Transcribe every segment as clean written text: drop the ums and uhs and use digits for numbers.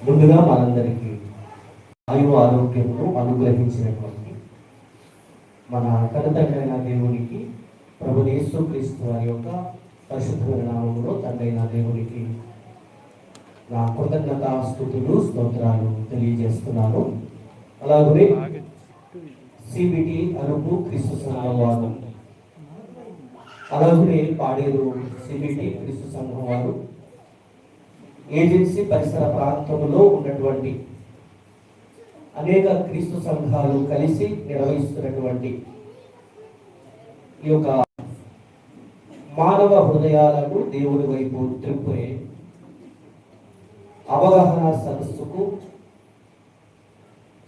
ముందుగా మనందరికీ ఆయువు ఆరోగ్యమును అనుగ్రహించినటువంటి మన కనతండ్రైన దేవునికి ప్రభు యేసుక్రీస్తు వారి యొక్క పరిశుద్ధమైన నామములో తండ్రైన దేవునికి నా కృతజ్ఞత స్తుతులు స్తోత్రాలు తెలియజేస్తున్నాను. అలాగే సిబిటి అరుపు క్రీస్తు సంఘం వారు, అలాగే పాడేరు సిబిటి క్రీస్తు సంఘం వారు, ఏజెన్సీ పరిసర ప్రాంతంలో ఉన్నటువంటి అనేక క్రీస్తు సంఘాలు కలిసి నిర్వహిస్తున్నటువంటి ఈ యొక్క మానవ హృదయాలకు దేవుడి వైపు త్రిప్పే అవగాహన సదస్సుకు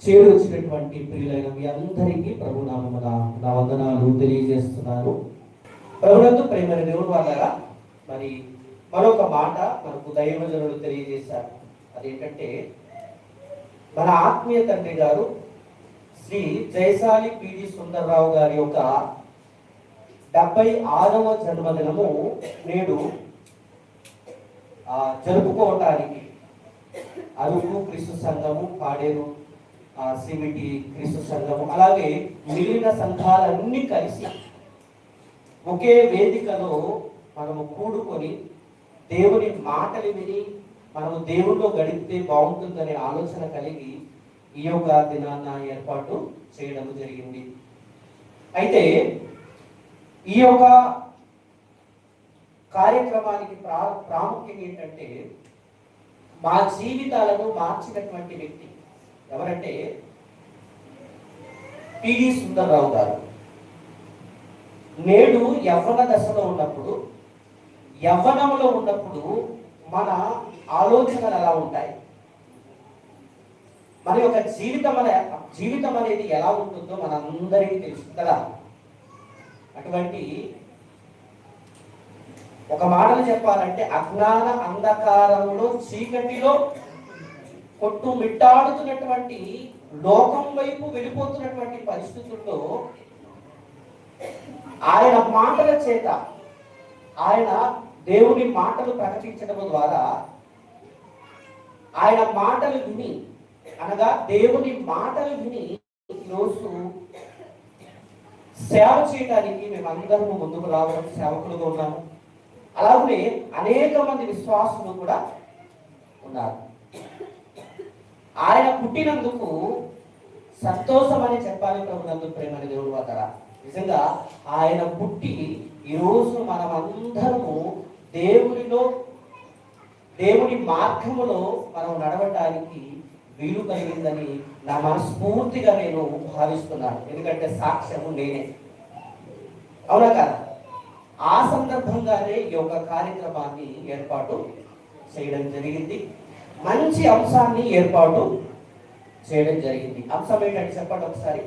చేరొచ్చినటువంటి ప్రియులైన మీ అందరికీ ప్రభునామమున నా వందనాలు తెలియజేస్తున్నాను. ప్రభునందు ప్రేమైన దేవుని వాళ్ళరా, మరి మరొక మాట మనకు దైవజనులు తెలియజేశారు. అదేంటంటే, మన ఆత్మీయ తండ్రి గారు శ్రీ జయశాలి పిడి సుందరరావు గారి యొక్క 76వ జన్మదినము నేడు జరుపుకోవటానికి అరుపు క్రీస్తు సంఘము, పాడేరు సిమిటి క్రీస్తు సంఘము, అలాగే మిగిలిన సంఘాలన్నీ కలిసి ఒకే వేదికలో మనము కూడుకొని దేవుని మాటలు విని మనము దేవుడితో గడిపితే బాగుంటుందనే ఆలోచన కలిగి ఈ యొక్క దినాన్న ఏర్పాటు చేయడం జరిగింది. అయితే ఈ యొక్క కార్యక్రమానికి ప్రాముఖ్యం ఏంటంటే, మా జీవితాలను మార్చినటువంటి వ్యక్తి ఎవరంటే పిడి సుందరరావు గారు. నేడు యవ్వన దశలో ఉన్నప్పుడు, యవ్వనంలో ఉన్నప్పుడు మన ఆలోచనలు ఎలా ఉంటాయి, మన యొక్క జీవితం అనేది ఎలా ఉంటుందో మనందరికీ తెలుసు కదా. అటువంటి ఒక మాటలు చెప్పాలంటే, అజ్ఞాన అంధకారంలో చీకటిలో కొట్టుమిట్టాడుతున్నటువంటి లోకం వైపు వెళ్ళిపోతున్నటువంటి పరిస్థితుల్లో ఆయన మాటల చేత, ఆయన దేవుని మాటలు ప్రకటించడం ద్వారా, ఆయన మాటలు విని, అనగా దేవుని మాటలు విని ఈరోజు సేవ చేయడానికి మేమందరము ముందుకు రావడం, సేవకులుగా ఉన్నాము. అలాగే అనేక మంది విశ్వాసులు కూడా ఉన్నారు. ఆయన పుట్టినందుకు సంతోషం అని చెప్పాలి. ప్రభునందు ప్రేమని దేవుడు వారా, నిజంగా ఆయన పుట్టి ఈరోజు మనమందరము దేవుని మార్గములో మనం నడవటానికి వీలు కలిగిందని నా మనస్ఫూర్తిగా నేను భావిస్తున్నాను. ఎందుకంటే సాక్ష్యము నేనే, అవునా కదా. ఆ సందర్భంగానే ఈ యొక్క కార్యక్రమాన్ని ఏర్పాటు చేయడం జరిగింది. మంచి అంశాన్ని ఏర్పాటు చేయడం జరిగింది. అంశం ఏంటంటే చెప్పండి ఒకసారి.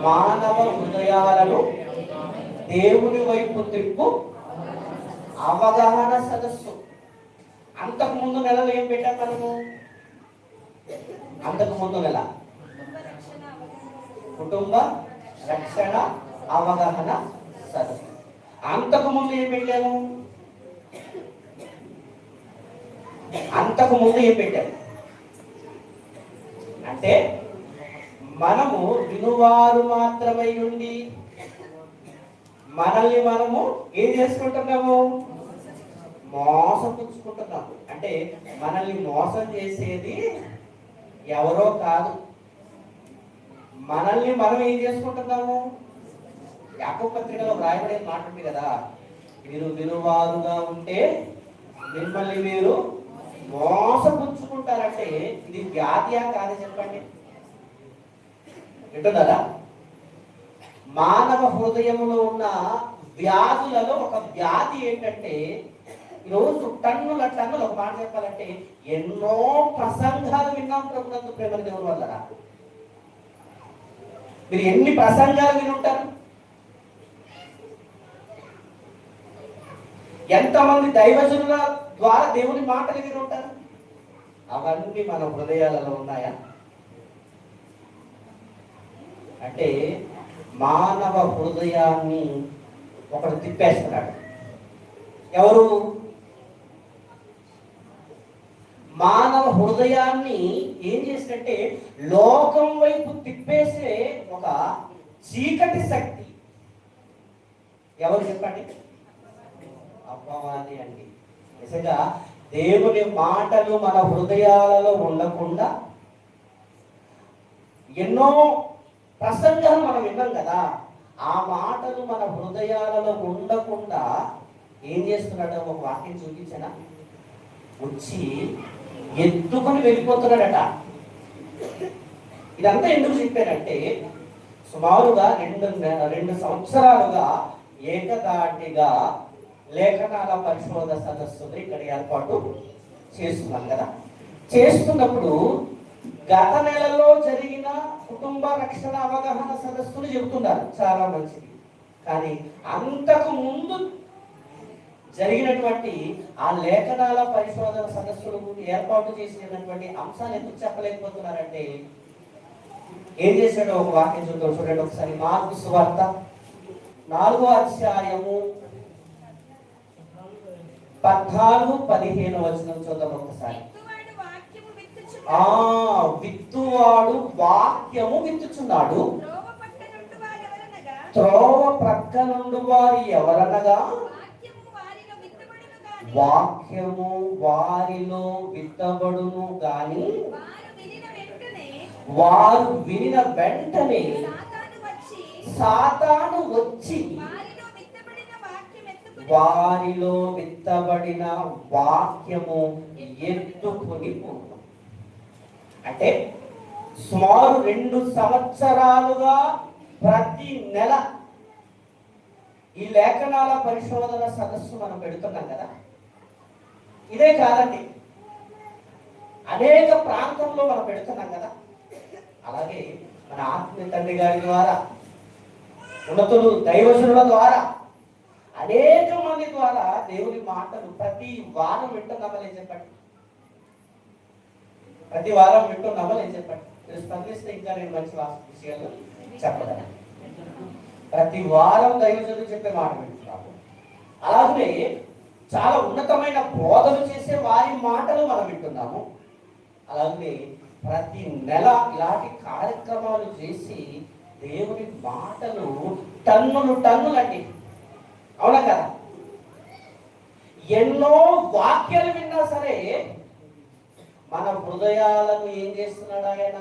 మానవ హృదయాలను దేవుని వైపు త్రిప్పు అవగాహన సదస్సు. అంతకు ముందు నెలలో ఏం పెట్టాం మనము? అంతకు ముందు నెల కుటుంబ రక్షణ అవగాహన సదస్సు. అంతకు ముందు ఏం పెట్టాము? అంతకు ముందు ఏం పెట్టాము అంటే, మనము వినువారు మాత్రమై ఉండి మనల్ని మనము ఏం చేసుకుంటున్నాము? మోసపుచ్చుకుంటున్నాము. అంటే మనల్ని మోసం చేసేది ఎవరో కాదు, మనల్ని మనం ఏం చేసుకుంటున్నాము? యాకోబు పత్రికలో రాయబడే మాట ఉంది కదా, మీరు వినువారుగా ఉంటే మిమ్మల్ని మీరు మోసపుచ్చుకుంటారంటే ఇది వ్యాధియా కాదు చెప్పండి? వింటున్నారా? మానవ హృదయంలో ఉన్న వ్యాధులలో ఒక వ్యాధి ఏంటంటే, ఈరోజు టన్నుల ఒక మాట చెప్పాలంటే ఎన్నో ప్రసంగాలు విన్నాం ప్రభునందు ప్రేమల దేవుని వల్ల. మీరు ఎన్ని ప్రసంగాలు వినుంటారు? ఎంతమంది దైవజనుల ద్వారా దేవుని మాటలు వినుంటారు? అవన్నీ మన హృదయాలలో ఉన్నాయా? అంటే మానవ హృదయాన్ని ఒకడు తిప్పేస్తున్నాడు. ఎవరు? మానవ హృదయాన్ని ఏం చేసినట్టే లోకం వైపు తిప్పేసే ఒక చీకటి శక్తి. ఎవరు చెప్పండి? అపవాది అండి. నిజంగా దేవుని మాటలు మన హృదయాలలో ఉండకుండా ఎన్నో ప్రసంగాలు మనం విన్నాం కదా, ఆ మాటలు మన హృదయాలలో ఉండకుండా ఏం చేస్తున్నాడో ఒక వాక్యం చూపించనా, వచ్చి ఎత్తుకొని వెళ్ళిపోతున్నాడట. ఇదంతా ఎందుకు చెప్పారంటే సుమారుగా 2 సంవత్సరాలుగా ఏకదాటిగా లేఖనాల పరిశోధన సదస్సులు ఇక్కడ ఏర్పాటు చేస్తున్నాం కదా. చేస్తున్నప్పుడు గత నెలలో జరిగిన కుటుంబ రక్షణ అవగాహన సదస్సులు చెబుతున్నారు, చాలా మంచిది. కానీ అంతకు ముందు జరిగినటువంటి ఆ లేఖనాల పరిశోధన సదస్సులు ఏర్పాటు చేసినటువంటి అంశాలు ఎందుకు చెప్పలేకపోతున్నారంటే, ఏం చేశాడో ఒక వాక్యం చూద్దాం, చూడండి ఒకసారి. మార్కు సువార్త 4వ అధ్యాయము 14-15 వచనం చూద్దాం ఒకసారి. విత్తువాడు వాక్యము విత్తుచున్నాడు. త్రోవ ప్రక్క నుండి వారు ఎవరనగా వాక్యము వారిలో విత్తబడును గాని వారు వినిన వెంటనే సాతాను వచ్చి వారిలో విత్తబడిన వాక్యము ఎత్తుకొని పోను. అంటే సుమారు 2 సంవత్సరాలుగా ప్రతి నెల ఈ లేఖనాల పరిశోధన సదస్సు మనం పెడుతున్నాం కదా. ఇదే కాదండి, అనేక ప్రాంతంలో మనం పెడుతున్నాం కదా. అలాగే మన ఆత్మీయ తండ్రి గారి ద్వారా, ఉన్నతులు దైవజనుల ద్వారా, అనేక మంది ద్వారా దేవుని మాటలు ప్రతి వారం వింటున్నామని చెప్పండి. ప్రతి వారం వింటున్నామని చెప్పండి. మీరు స్పందిస్తే ఇంకా నేను మంచి విషయాలు చెప్పగలను. ప్రతి వారం దైవజనులు చెప్పే మాట వింటున్నాము. అలాగే చాలా ఉన్నతమైన బోధలు చేసే వారి మాటలు మనం వింటున్నాము. అలాగే ప్రతి నెల ఇలాంటి కార్యక్రమాలు చేసి దేవుని మాటలు టన్నులండి, అవునా కదా. ఎన్నో వాక్యాలు విన్నా సరే మన హృదయాలను ఏం చేస్తున్నాడు ఆయన?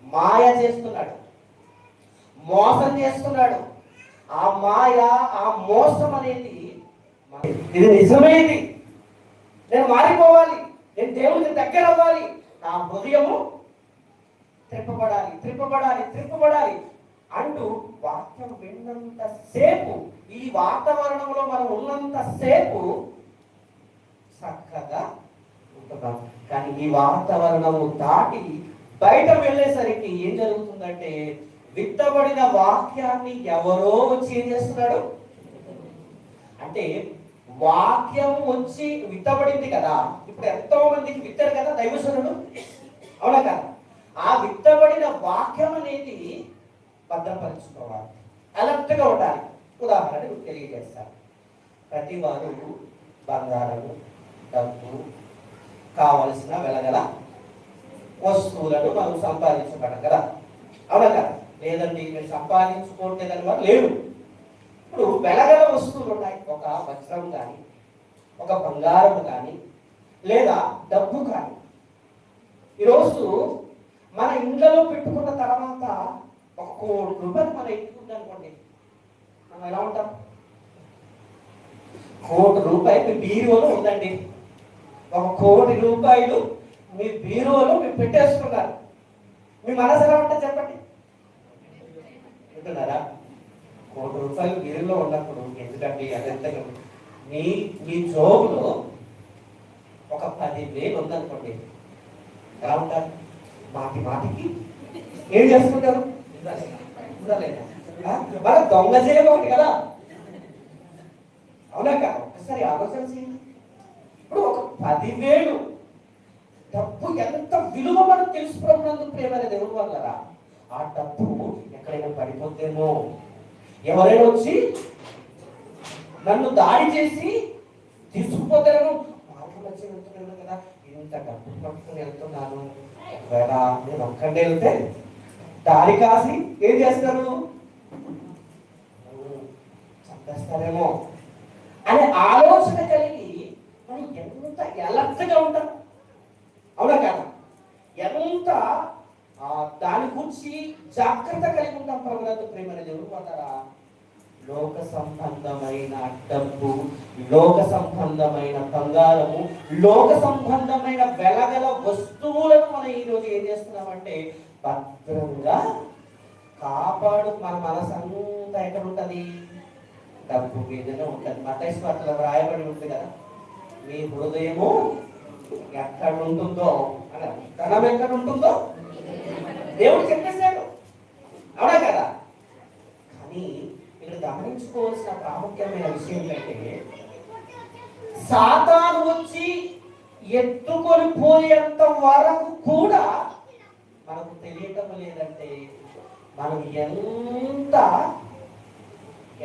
మాయ చేస్తున్నాడు, మోసం చేస్తున్నాడు. ఆ మాయ, ఆ మోసం అనేది ఇది నిజమేది, నేను మారిపోవాలి, నేను దేవునికి దగ్గర అవ్వాలి, నా హృదయము త్రిప్పబడాలి అంటూ వాక్యం విన్నంత సేపు, ఈ వాతావరణంలో మనం ఉన్నంత సేపు చక్కగా ఉంటున్నాం. కానీ ఈ వాతావరణము దాటి బయట వెళ్ళేసరికి ఏం జరుగుతుందంటే, విత్తబడిన వాక్యాన్ని ఎవరో వచ్చి ఏం చేస్తున్నాడు అంటే, వాక్యం వచ్చి విత్తబడింది కదా. ఇప్పుడు ఎంతో మందికి విత్తారు కదా దైవజనుడు, అవునా కదా. ఆ విత్తబడిన వాక్యం అనేది భద్రపరుచుకోవాలి, అలర్ట్గా ఉండాలి. ఉదాహరణ తెలియజేస్తారు. ప్రతి వారు బంగారము, డబ్బు, కావలసిన వెలగల వస్తువులను మనం సంపాదించుకోవడం కదా, అవునా కదా. లేదండి నేను సంపాదించుకోవట్లేదని వారు లేరు. ఇప్పుడు వెలగల వస్తువులు ఉన్నాయి. ఒక వజ్రం కానీ, ఒక బంగారం కానీ, లేదా డబ్బు కానీ. ఈరోజు మన ఇండ్లలో పెట్టుకున్న తర్వాత ఒక 1 కోటి రూపాయలు మన ఇంటికి ఉందనుకోండి, మనం ఎలా ఉంటాం? 1 కోటి రూపాయలు మీ బీరువాలో ఉందండి. 1 కోటి రూపాయలు మీ బీరువాలో మీరు పెట్టేసుకున్నారు. మీ మనసు ఎలా ఉంటుంది చెప్పండి? వింటున్నారా? 1 కోటి రూపాయలు బీరులో ఉన్నప్పుడు ఎందుకంటే అదంతా మీ జోబులో ఒక 10,000 ఉందనుకోండి, ఎలా ఉంటారు? మాటికి ఏం చేసుకుంటారు? మన దొంగ జేబు ఒకటి కదా, అవునా కదా. ఒకసారి ఆలోచన చేయండి. ఇప్పుడు ఒక 10,000 డబ్బు ఎంత విలువ మనకు తెలుసుకున్నందుకు ప్రేమైన దేవుడు వల్లరా. ఆ డబ్బు ఎక్కడైనా పడిపోతేమో, ఎవరైనా వచ్చి నన్ను దాడి చేసి తీసుకుపోతారేమో, మార్గం వచ్చి వెళ్తున్నాను కదా, ఇంత డబ్బు పట్టుకుని వెళ్తున్నాను, ఒకవేళ నేను ఒక్కడే వెళ్తే దారి కాసి ఏం చేస్తారు, చంపేస్తారేమో అనే ఆలోచన కలిగి మనం ఎంత ఎలర్ట్గా ఉంటాం, అవునా కదా? ఎంత దాని గురించి జాగ్రత్త కలిగి ఉంటాం. ప్రభునందు ప్రేమైన దేవుడు అంటారా, లోక సంబంధమైన డబ్బు, లోక సంబంధమైన బంగారము, లోక సంబంధమైన వెలగల వస్తువులను మనం ఈరోజు ఏం చేస్తున్నామంటే భద్రంగా కాపాడు. మన మనసు అంతా ఎక్కడ ఉంటుంది, డబ్బు మీదనే ఉంటుంది. మత్తయి సువార్తలో రాయబడి ఉంటుంది కదా, మీ హృదయము ఎక్కడ ఉంటుందో అలా ధనం ఎక్కడ ఉంటుందో దేవుడు చెప్పేశాడు, అవునా కదా? కానీ ఇక్కడ గమనించుకోవాల్సిన ప్రాముఖ్యమైన విషయం ఏంటంటే, సాతాను వచ్చి ఎత్తుకొని పోయేంత వరకు కూడా మనకు తెలియటం లేదంటే మనం ఎంత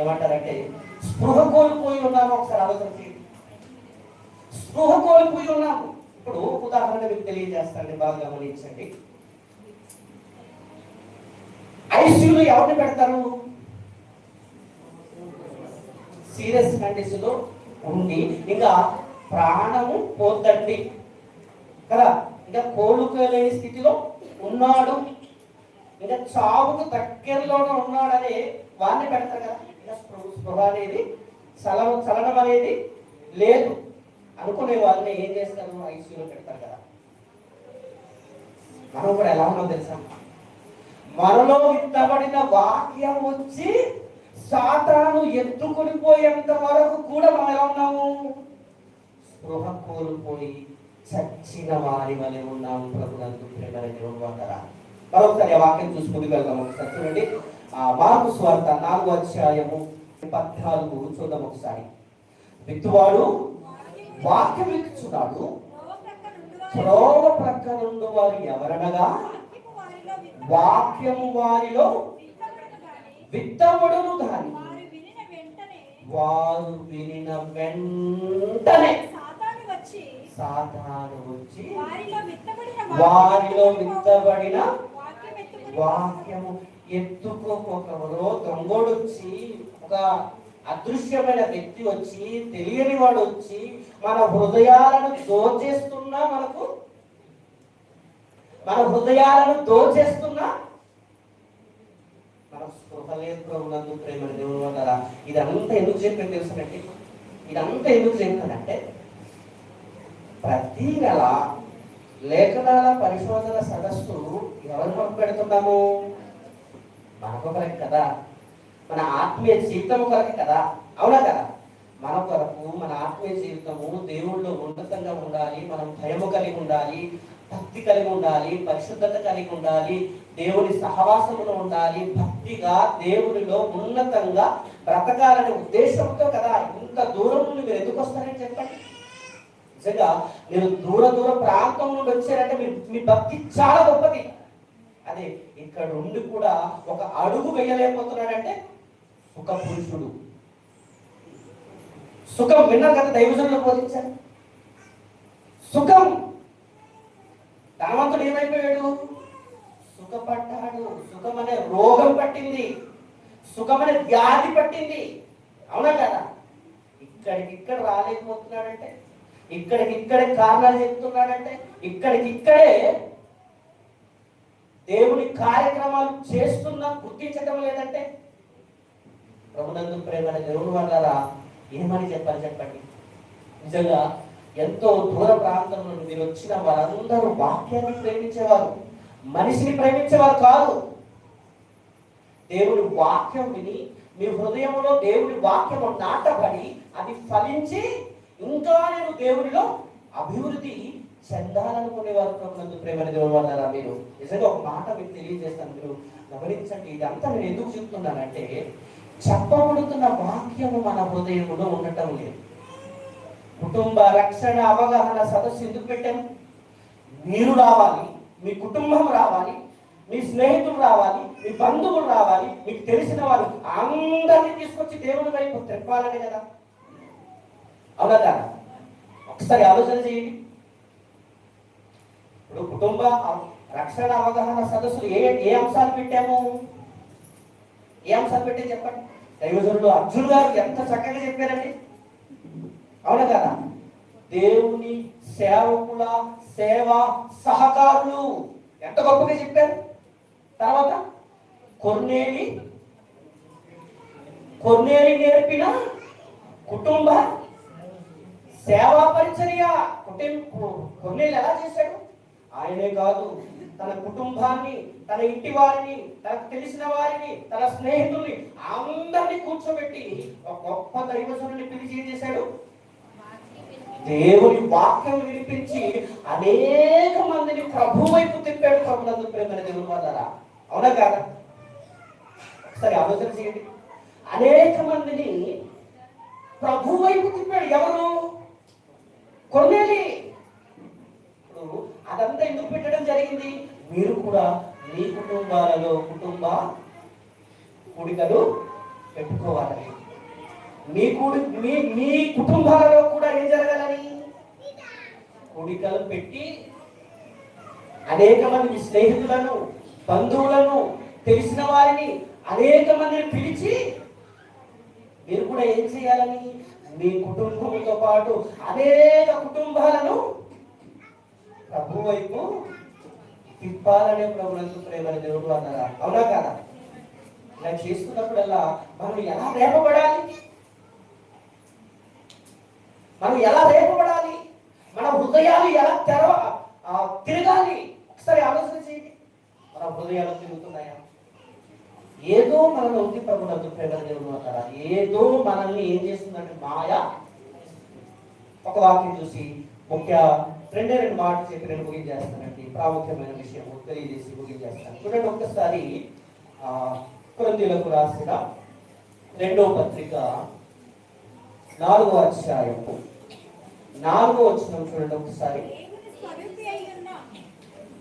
ఏమంటారంటే స్పృహ కోల్పోయి ఉన్నాము. ఒకసారి ఆలోచన చేయండి, స్పృహ కోల్పోయి ఉన్నాము. ఇప్పుడు ఉదాహరణ మీకు తెలియజేస్తానండి, బాగా గమనించండి. ఐసీయూలో ఎవరిని పెడతారు, సీరియస్ కండిషన్ లో ఉండి ఇంకా ప్రాణము పోతండి కదా, ఇంకా కోలుకోలేని స్థితిలో ఉన్నాడు, ఇంకా చావుకు దగ్గరలోనే ఉన్నాడని వారిని పెడతారు కదా. ఇంకా స్పృహ అనేది చలనం అనేది లేదు అనుకునే వాళ్ళని ఏం చేస్తారు, ఐసీయూలో పెడతారు కదా. మనం కూడా ఎలా ఉన్నాం తెలుసా, మనలో విత్తబడిన వాక్యం వచ్చి సాతాను ఎత్తుకొని పోయేంత వరకు కూడా మనం ఎలా ఉన్నాము, స్పృహ కోల్పోయి చచ్చిన వారి వలె ఉన్నాము. ప్రభునందు ప్రేమైన దేవుడు అంటారా. మరొకసారి ఆ వాక్యం చూసుకుని వెళ్దాం. ఒకసారి చూడండి, మార్కు సువార్త 4:14 చూద్దాం ఒకసారి. విత్తువాడు వాక్యం విత్తుచున్నాడు, త్రోవ ప్రక్క నుండి వారు ఎవరనగా వాక్యము వారిలో విత్తబడును గాని వారు వినిన వెంటనే సాతాను వచ్చి వారిలో విత్తబడిన వాక్యము ఎత్తుకోకపోవరో దొంగోడు వచ్చి, ఒక అదృశ్యమైన వ్యక్తి వచ్చి, తెలియని వాడు వచ్చి మన హృదయాలను దోచేస్తున్నా, మన హృదయాలను దోచేస్తున్నా మన స్పృహ లేదు. ప్రభునందు ప్రేమ దేవుడు అన్నారా. ఇదంతా ఎందుకు చెప్పాను తెలుసునంటే, ఇదంతా ఎందుకు చెప్తానంటే, ప్రతి నెల లేఖనాల పరిశోధన సదస్సు ఎవరు కొరకు పెడుతున్నాము, మన కొరకు కదా, మన ఆత్మీయ జీవితం కొరకు కదా, అవునా కదా? మన కొరకు, మన ఆత్మీయ జీవితము దేవుళ్ళు ఉన్నతంగా ఉండాలి, మనం భయము కలిగి ఉండాలి, భక్తి కలిగి ఉండాలి, పరిశుద్ధత కలిగి ఉండాలి, దేవుని సహవాసములో ఉండాలి, భక్తిగా దేవునిలో ఉన్నతంగా బ్రతకాలనే ఉద్దేశంతో కదా ఇంత దూరం నుండి మీరు ఎందుకు వస్తారని చెప్పండి. నిజంగా మీరు దూర ప్రాంతం నుండి వచ్చారంటే మీ భక్తి చాలా గొప్పది. అదే ఇక్కడ ఉండి కూడా ఒక అడుగు వేయలేకపోతున్నాడంటే సుఖ పురుషుడు. సుఖం విన్నారు కదా, దైవజనులు బోధించారు. సుఖం, ధనవంతుడు ఏమైపోయాడు, సుఖపడ్డాడు. సుఖం అనే రోగం పట్టింది, సుఖం అనే వ్యాధి పట్టింది, అవునా కదా? ఇక్కడికిక్కడ రాలేకపోతున్నాడంటే, ఇక్కడికిక్కడే కారణాలు చెప్తున్నాడంటే, ఇక్కడికిక్కడే దేవుని కార్యక్రమాలు చేస్తున్నా గుర్తించడం లేదంటే, ప్రభునందు ప్రేమ దేవుడు వాళ్ళరా ఏమని చెప్పండి. నిజంగా ఎంతో దూర ప్రాంతం నుండి మీరు వచ్చిన వారందరూ వాక్యాన్ని ప్రేమించేవారు, మనిషిని ప్రేమించేవారు కాదు. దేవుని వాక్యం విని మీ హృదయంలో దేవుని వాక్యము నాటబడి అది ఫలించి ఇంకా నేను దేవునిలో అభివృద్ధి చెందాలనుకునేవారు. ప్రభునందు ప్రేమ దేవుడు అన్నారా. మీరు నిజంగా ఒక మాట మీకు తెలియజేస్తాను, మీరు గమనించండి. ఇదంతా నేను ఎందుకు చెప్తున్నానంటే, చెప్పబడుతున్న వాక్యము మన హృదయంలో ఉండటం లేదు. కుటుంబ రక్షణ అవగాహన సదస్సు ఎందుకు పెట్టాము? మీరు రావాలి, మీ కుటుంబం రావాలి, మీ స్నేహితులు రావాలి, మీ బంధువులు రావాలి, మీకు తెలిసిన వారు అందరినీ తీసుకొచ్చి దేవుని వైపు తిప్పాలనే కదా, అవునా కదా? ఒకసారి ఆలోచన చేయండి. ఇప్పుడు కుటుంబ రక్షణ అవగాహన సదస్సులు ఏ అంశాలు పెట్టాము? ఏ అంశాలు పెట్టే చెప్పండి. దైవజనుడు అర్జున్ గారు ఎంత చక్కగా చెప్పారండి, అవునా కదా? దేవుని సేవకుల సేవ సహకారులు ఎంత గొప్పగా చెప్పారు. తర్వాత కొర్నేలి నేర్పిన కుటుంబ సేవా పరిచర్య. కొర్నేలి ఎలా చేశాడు? ఆయనే కాదు, తన కుటుంబాన్ని, తన ఇంటి వారిని, తనకు తెలిసిన వారిని, తన స్నేహితుల్ని అందరినీ కూర్చోబెట్టి ఒక గొప్ప దైవజనుడిని పిలిచి ఏం చేశాడు? దేవుని వాక్యం వినిపించి అనేక మందిని ప్రభు వైపు తిప్పాడు. ప్రభునందు ప్రేమ దేవుని వల్ల, అవునా కాదా? ఒకసారి ఆలోచన చేయండి. అనేక మందిని ప్రభు వైపు తిప్పాడు. ఎవరు? కొర్నేలి. ఇప్పుడు అదంతా ఎందుకు పెట్టడం జరిగింది? మీరు కూడా మీ కుటుంబాలలో కుటుంబ కూడికలు పెట్టుకోవాలని, మీ కుటుంబాలలో కూడా ఏం జరగాలని? కూడికలు పెట్టి అనేక మంది స్నేహితులను, బంధువులను, తెలిసిన వారిని అనేక మందిని పిలిచి మీరు కూడా ఏం చేయాలని? మీ కుటుంబంతో పాటు అనేక కుటుంబాలను ప్రభు వైపు తిప్పాలనే ప్రభునందు ప్రేమ దేవుడు అన్నారా, అవునా కాదా? ఇలా చేసుకున్నప్పుడల్లా మనం ఎలా రేపబడాలి? మన హృదయాలు ఎలా తిరగాలి? ఒకసారి ఆలోచన చేయండి. మన హృదయాలు తిరుగుతున్నాయా? ఏదో మనలో ఉంది ప్రభునందు ప్రేమ దేవుడు అంటారా? ఏదో మనల్ని ఏం చేస్తుందంటే మాయ. ఒక వాక్యం చూసి రెండు మాటలు చెప్పి నేను ముగించేస్తానండి. ప్రాముఖ్యమైన విషయం తెలియజేసి ముగించేస్తాను. చూడండి ఒక్కసారి కొరింథీయులకు రాసిన 2వ పత్రిక 4వ అధ్యాయం 4వ వచనం చూడండి ఒకసారి.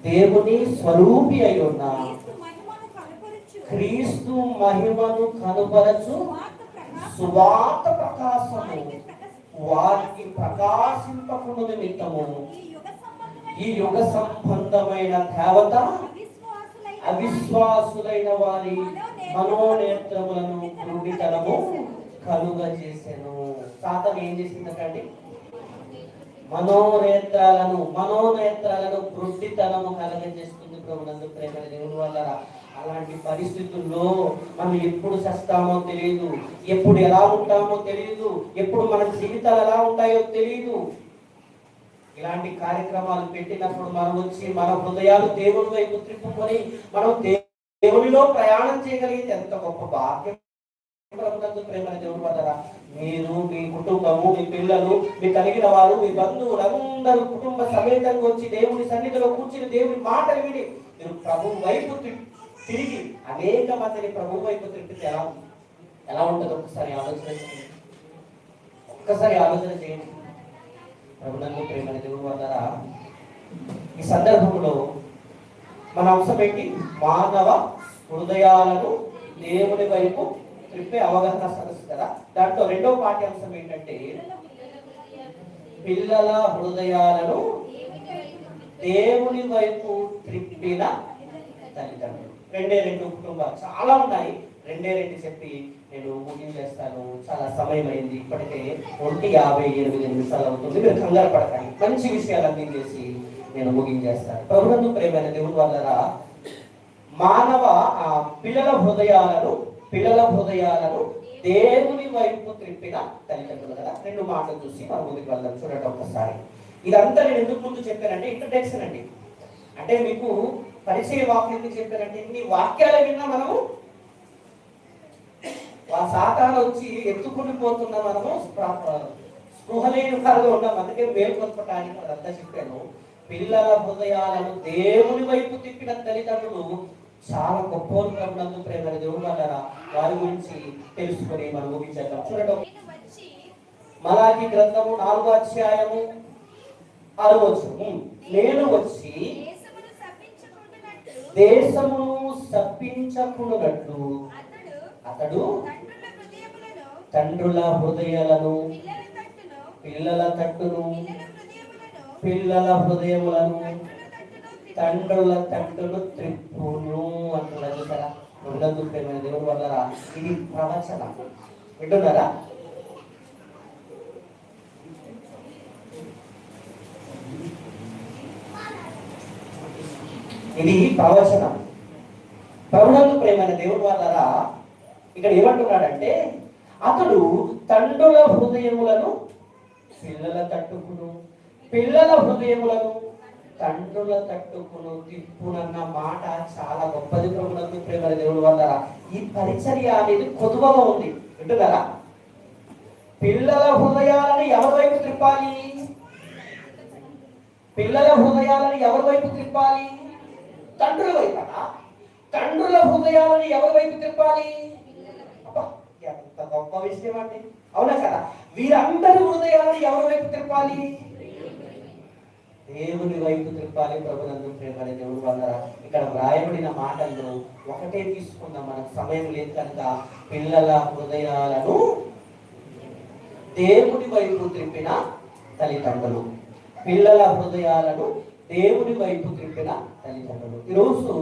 దేవుని స్వరూపి అయి ఉన్న క్రీస్తు మహిమను కనుపరచు సువార్త ప్రకాశము వారికి ప్రకాశింపకును నిమిత్తము ఈ యుగ సంబంధమైన దేవత అవిశ్వాసులైన వారి మనోనేత్రములను గురుడితనము కలుగజేసెను. సాతాను ఏం చేసిందండి? మనోనేత్రాలను గురుడితనము కలుగజేస్తుంది. ప్రభునందు ప్రేమ దేవుని వల్ల అలాంటి పరిస్థితుల్లో మనం ఎప్పుడు చస్తామో తెలియదు, ఎప్పుడు ఎలా ఉంటామో తెలియదు, ఎప్పుడు మన జీవితాలు ఎలా ఉంటాయో తెలియదు. ఇలాంటి కార్యక్రమాలు పెట్టినప్పుడు మనం వచ్చి మన హృదయాలు దేవుని వైపు త్రిప్పుకొని మనం దేవునిలో ప్రయాణం చేయగలిగితే ఎంత గొప్ప భాగ్యం. ప్రేమ దేవుడు వల్ల మీరు, మీ కుటుంబము, మీ పిల్లలు, మీ కలిగిన వారు, మీ బంధువులు అందరూ కుటుంబ సమేతంగా వచ్చి దేవుని సన్నిధిలో కూర్చుని దేవుని మాటలు విని మీరు ప్రభు వైపు తిరిగి అనేక మందిని ప్రభు వైపు తిరిగితే ఎలా ఉంటుందో ఒక్కసారి ఆలోచన చేయండి. ప్రభునందు ప్రేమ దేవుని వల్ల ఈ సందర్భంలో మన అంశం ఏంటి? మానవ హృదయాలను దేవుని వైపు త్రిప్పే అవగాహన సదస్సు కదా. దాంట్లో 2వ పాఠ్యాంశం ఏంటంటే పిల్లల హృదయాలను దేవుని వైపు త్రిప్పిన తల్లిదండ్రులు. 2 కుటుంబాలు చాలా ఉన్నాయి. 2 చెప్పి నేను ముగించేస్తాను. చాలా సమయం అయింది, ఇప్పటికే 1:58 అవుతుంది. మీరు కంగారు పడకండి, మంచి విషయాలన్నీ చేసి నేను ముగించేస్తాను. ప్రభునందు ప్రేమైన దేవుని వల్ల మానవ పిల్లల హృదయాలను దేవుని వైపు త్రిప్పిన తల్లిదండ్రులు కదా. 2 మాటలు చూసి మనం ముందుకు వెళ్దాం. చూడండి ఒక్కసారి. ఇదంతా నేను ఎందుకు ముందు చెప్పానంటే ఇంట్రడక్షన్ అండి. అంటే మీకు పరిచయ వాక్యం చెప్పారంటే ఇన్ని వాక్యాలు విన్నా మనము సాతాను వచ్చి ఎత్తుకుని పోతున్నా మనము స్పృహలేని వారిగా ఉన్నాం. అందుకే మేల్కొల్పటానికి అదంతా చెప్పాను. పిల్లల హృదయాలను దేవుని వైపు తిప్పిన తల్లిదండ్రులు చాలా గొప్ప ప్రేమ దేవుడు అన్నారా. వారి గురించి తెలుసుకొని మనం ముగించేద్దాం. చూడండి మలాకి గ్రంథము 4వ అధ్యాయము 6వ వచనం. నేను వచ్చి దేశమును శపించకున్నట్లు అతడు తండ్రుల హృదయాలను పిల్లల హృదయములను తండ్రుల తండ్రులు త్రిప్పును అంటున్నారు చూసారా. ప్రభునందు ప్రేమైన దేవుని వల్లరా ఇది ప్రవచనం. వింటున్నారా? ఇది ప్రవచనం. ప్రభునందు ప్రేమైన దేవుని వల్లరా ఇక్కడ ఏమంటున్నాడంటే, అతడు తండ్రుల హృదయములను పిల్లల తట్టుకును, పిల్లల హృదయములను తండ్రుల తట్టుకును తిప్పునన్న మాట చాలా గొప్పది. ప్రభునందు ప్రేమైన దేవుని వల్లరా ఈ పరిచర్య అనేది కొదువగా ఉంది. వింటున్నారా? పిల్లల హృదయాలను ఎవరి వైపు త్రిప్పాలి? పిల్లల హృదయాలను ఎవరి వైపు త్రిప్పాలి? తండ్రుల వైపునా? తండ్రుల హృదయాలను ఎవరి వైపు తిప్పాలి? ఎంత గొప్ప విషయం అండి, అవునా కదా? వీరందరి హృదయాలను ఎవరి వైపు తిప్పాలి? దేవుని వైపు తిప్పాలి. ప్రభునందు ప్రేమ దేవుడు వల్ల ఇక్కడ వ్రాయబడిన మాటల్లో ఒకటే తీసుకుందాం, మనకు సమయం లేదు కనుక. పిల్లల హృదయాలను దేవుని వైపు త్రిప్పిన తల్లిదండ్రులు, పిల్లల హృదయాలను దేవుని వైపు త్రిప్పిన తల్లిదండ్రులు. ఈరోజు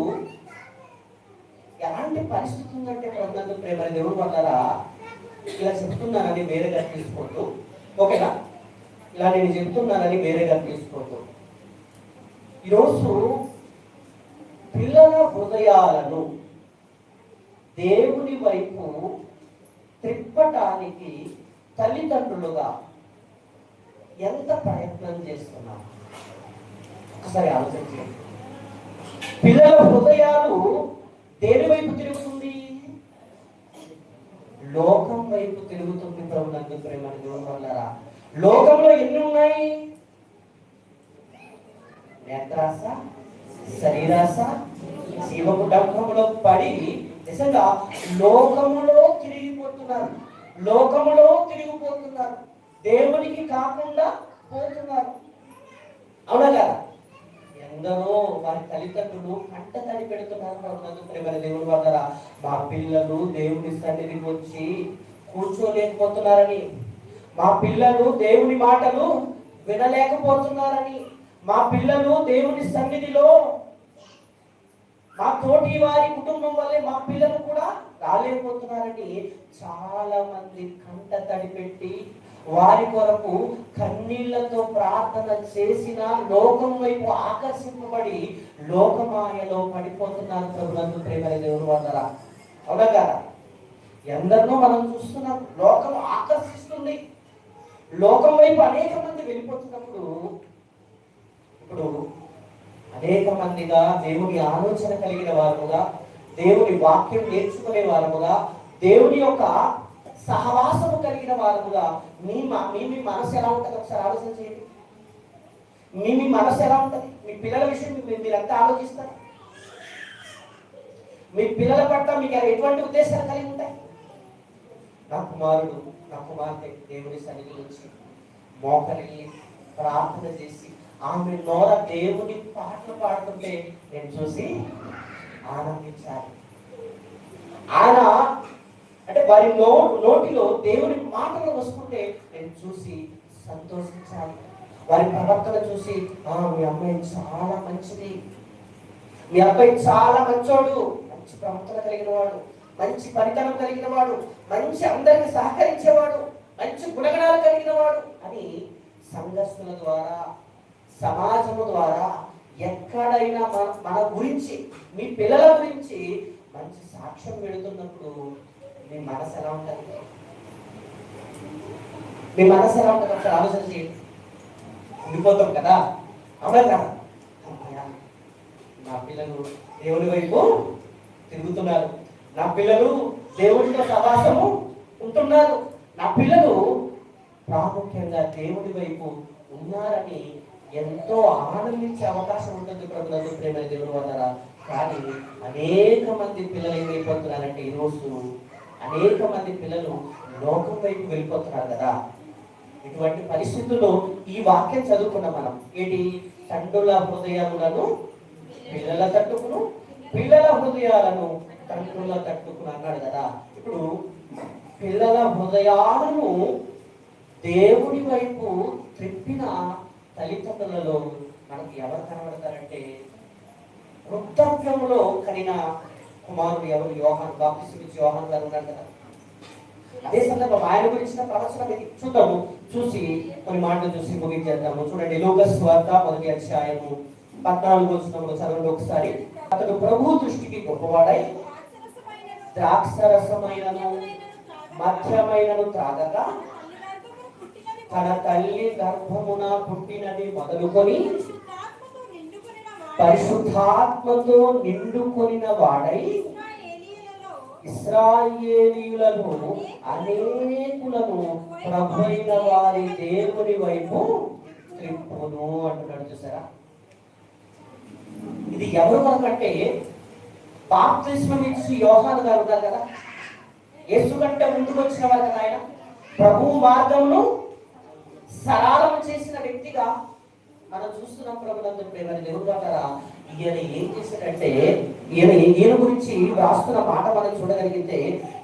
ఎలాంటి పరిస్థితి ఉందంటే ప్రభునందు ప్రేమ దేవుడు వల్లరా ఇలా చెప్తున్నానని వేరేగా తీసుకోవద్దు, ఓకేనా? ఇలా నేను చెప్తున్నానని వేరేగా తీసుకోవద్దు. ఈరోజు పిల్లల హృదయాలను దేవుని వైపు త్రిప్పటానికి తల్లిదండ్రులుగా ఎంత ప్రయత్నం చేస్తున్నాం ఒకసారి ఆలోచించండి. పిల్లల హృదయాలు దేని వైపు తిరుగుతుంది? లోకం వైపు తిరుగుతుంది. ప్రభునందు ప్రేమ దేవుని వల్లరా లోకంలో ఎన్ని ఉన్నాయి? నేత్రాస, శరీరాస, జీవపు డంకంలో పడి నిజంగా లోకములో తిరిగిపోతున్నారు, లోకములో తిరిగిపోతున్నారు, దేవునికి కాకుండా పోతున్నారు, అవునా కదా? ఎందరో వారి తల్లిదండ్రులు కంట తడి పెడుతున్నారు. ప్రభునందు ప్రేమ దేవుని వల్లరా మా పిల్లలు దేవుని సన్నిధికి వచ్చి కూర్చోలేకపోతున్నారని, మా పిల్లలు దేవుని మాటలు వినలేకపోతున్నారని, మా పిల్లలు దేవుని సన్నిధిలో మా తోటి వారి కుటుంబం వల్లే మా పిల్లలు కూడా రాలేకపోతున్నారని చాలా మంది కంట తడి పెట్టి వారి కొరకు కన్నీళ్లతో ప్రార్థన చేసిన లోకం వైపు ఆకర్షింపబడి లోకమాయలో పడిపోతున్నారు. ప్రభునందు ప్రేమ దేవుని వల్లరా అవునా కదా? ఎందరినో మనం చూస్తున్నాం, లోకం ఆకర్షిస్తుంది, లోకం వైపు అనేక మంది వెళ్ళిపోతున్నప్పుడు ఇప్పుడు అనేక మందిగా దేవుని ఆలోచన కలిగిన వారముగా, దేవుని వాక్యం నేర్చుకునే వారముగా, దేవుని యొక్క సహవాసము కలిగిన వారముగా మీ మనసు ఎలా ఉంటుంది ఒకసారి ఆలోచన చేయండి. మీ మనసు ఎలా ఉంటుంది? మీ పిల్లల విషయం మీరంతా ఆలోచిస్తారు. మీ పిల్లల పట్ల మీకు ఎటువంటి ఉద్దేశాలు కలిగి ఉంటాయి? నా కుమారుడు, నా కుమార్తె దేవుని సన్నిధి నుంచి మోకరిల్లి ప్రార్థన చేసి ఆమె నోర దేవుని పాటలు పాడుతుంటే నేను చూసి ఆనందించాలి. ఆయన అంటే వారి నోటిలో దేవుని మాటలు వస్తుంటే నేను చూసి సంతోషించాలి. వారి ప్రవర్తన చూసి మీ అమ్మాయి చాలా మంచిది, మీ అబ్బాయి చాలా మంచోడు, మంచి ప్రవర్తన కలిగిన వాడు, మంచి పనితనం కలిగిన వాడు, మంచి అందరికి సహకరించేవాడు, మంచి గుణగణాలు కలిగిన వాడు అని సంఘస్థుల ద్వారా, సమాజము ద్వారా ఎక్కడైనా మన గురించి, మీ పిల్లల గురించి మంచి సాక్ష్యం పెడుతున్నప్పుడు మీ మనసు ఎలా ఉంటుంది? మీ మనసు ఎలా ఉంటుంది ఒకసారి ఆలోచన చేయండి. ఉండిపోతాం కదా, అవునా కదా? నా పిల్లలు దేవుని వైపు తిరుగుతున్నారు, నా పిల్లలు దేవుడితో సహవాసము ఉంటున్నారు, నా పిల్లలు ప్రాముఖ్యంగా దేవుడి వైపు ఉన్నారని ఎంతో ఆనందించే అవకాశం ఉంటుంది. ప్రభునందు ప్రేమ దేవుని వల్ల. కానీ అనేక మంది పిల్లలు ఏమైపోతున్నారంటే ఈరోజు అనేక మంది పిల్లలు లోకం వైపు వెళ్ళిపోతున్నారు కదా. ఇటువంటి పరిస్థితుల్లో ఈ వాక్యం చదువుకున్నాం మనం. ఏంటి? తండ్రుల హృదయములను పిల్లల తట్టుకును, పిల్లల హృదయాలను తండ్రుల తట్టుకును అన్నాడు కదా. ఇప్పుడు పిల్లల హృదయాలను దేవుడి వైపు త్రిప్పిన తల్లిదండ్రులలో మనకు ఎవరు కనబడతారంటే వృద్ధాప్యంలో కలిగిన కుమారుడు ఎవరు? యోహాను, బాప్తిస్మం ఇచ్చే యోహాను గారు ఉన్నారు కదా. అదే సందర్భం ఆయన గురించిన ప్రవచనం ఇది చూద్దాము. చూసి కొన్ని మాటలు చూసి ముగించేద్దాము. చూడండి, లూకా సువార్త 1వ అధ్యాయము 14వ వచనంలో చదవండి ఒకసారి. అతడు ప్రభు దృష్టికి గొప్పవాడై ద్రాక్షరసమైనను మధ్యమైనను త్రాగగా తన తల్లి గర్భమున పుట్టినది మొదలుకొని పరిశుద్ధాత్మతో నిండుకొనిన వాడై ఇశ్రాయేలీయులను అనేకులను ప్రభువైన వారి దేవుని వైపు త్రిప్పును అంటున్నాడు. చూసారా, ఇది ఎవరు మనకంటే బాప్తిస్మం ఇచ్చి యోహాను గారు ఉన్నారు కదా, యేసు కంటే ముందుకు వచ్చిన వారు కదా. ఆయన ప్రభువు మార్గమును సరళం చేసిన వ్యక్తిగా మనం చూస్తున్నాం. ప్రభునందు ప్రేమ దేవుడు ద్వారా ఈయన ఏం చేశాడంటే, ఈయన గురించి రాస్తున్న మాట మనం చూడగలిగితే,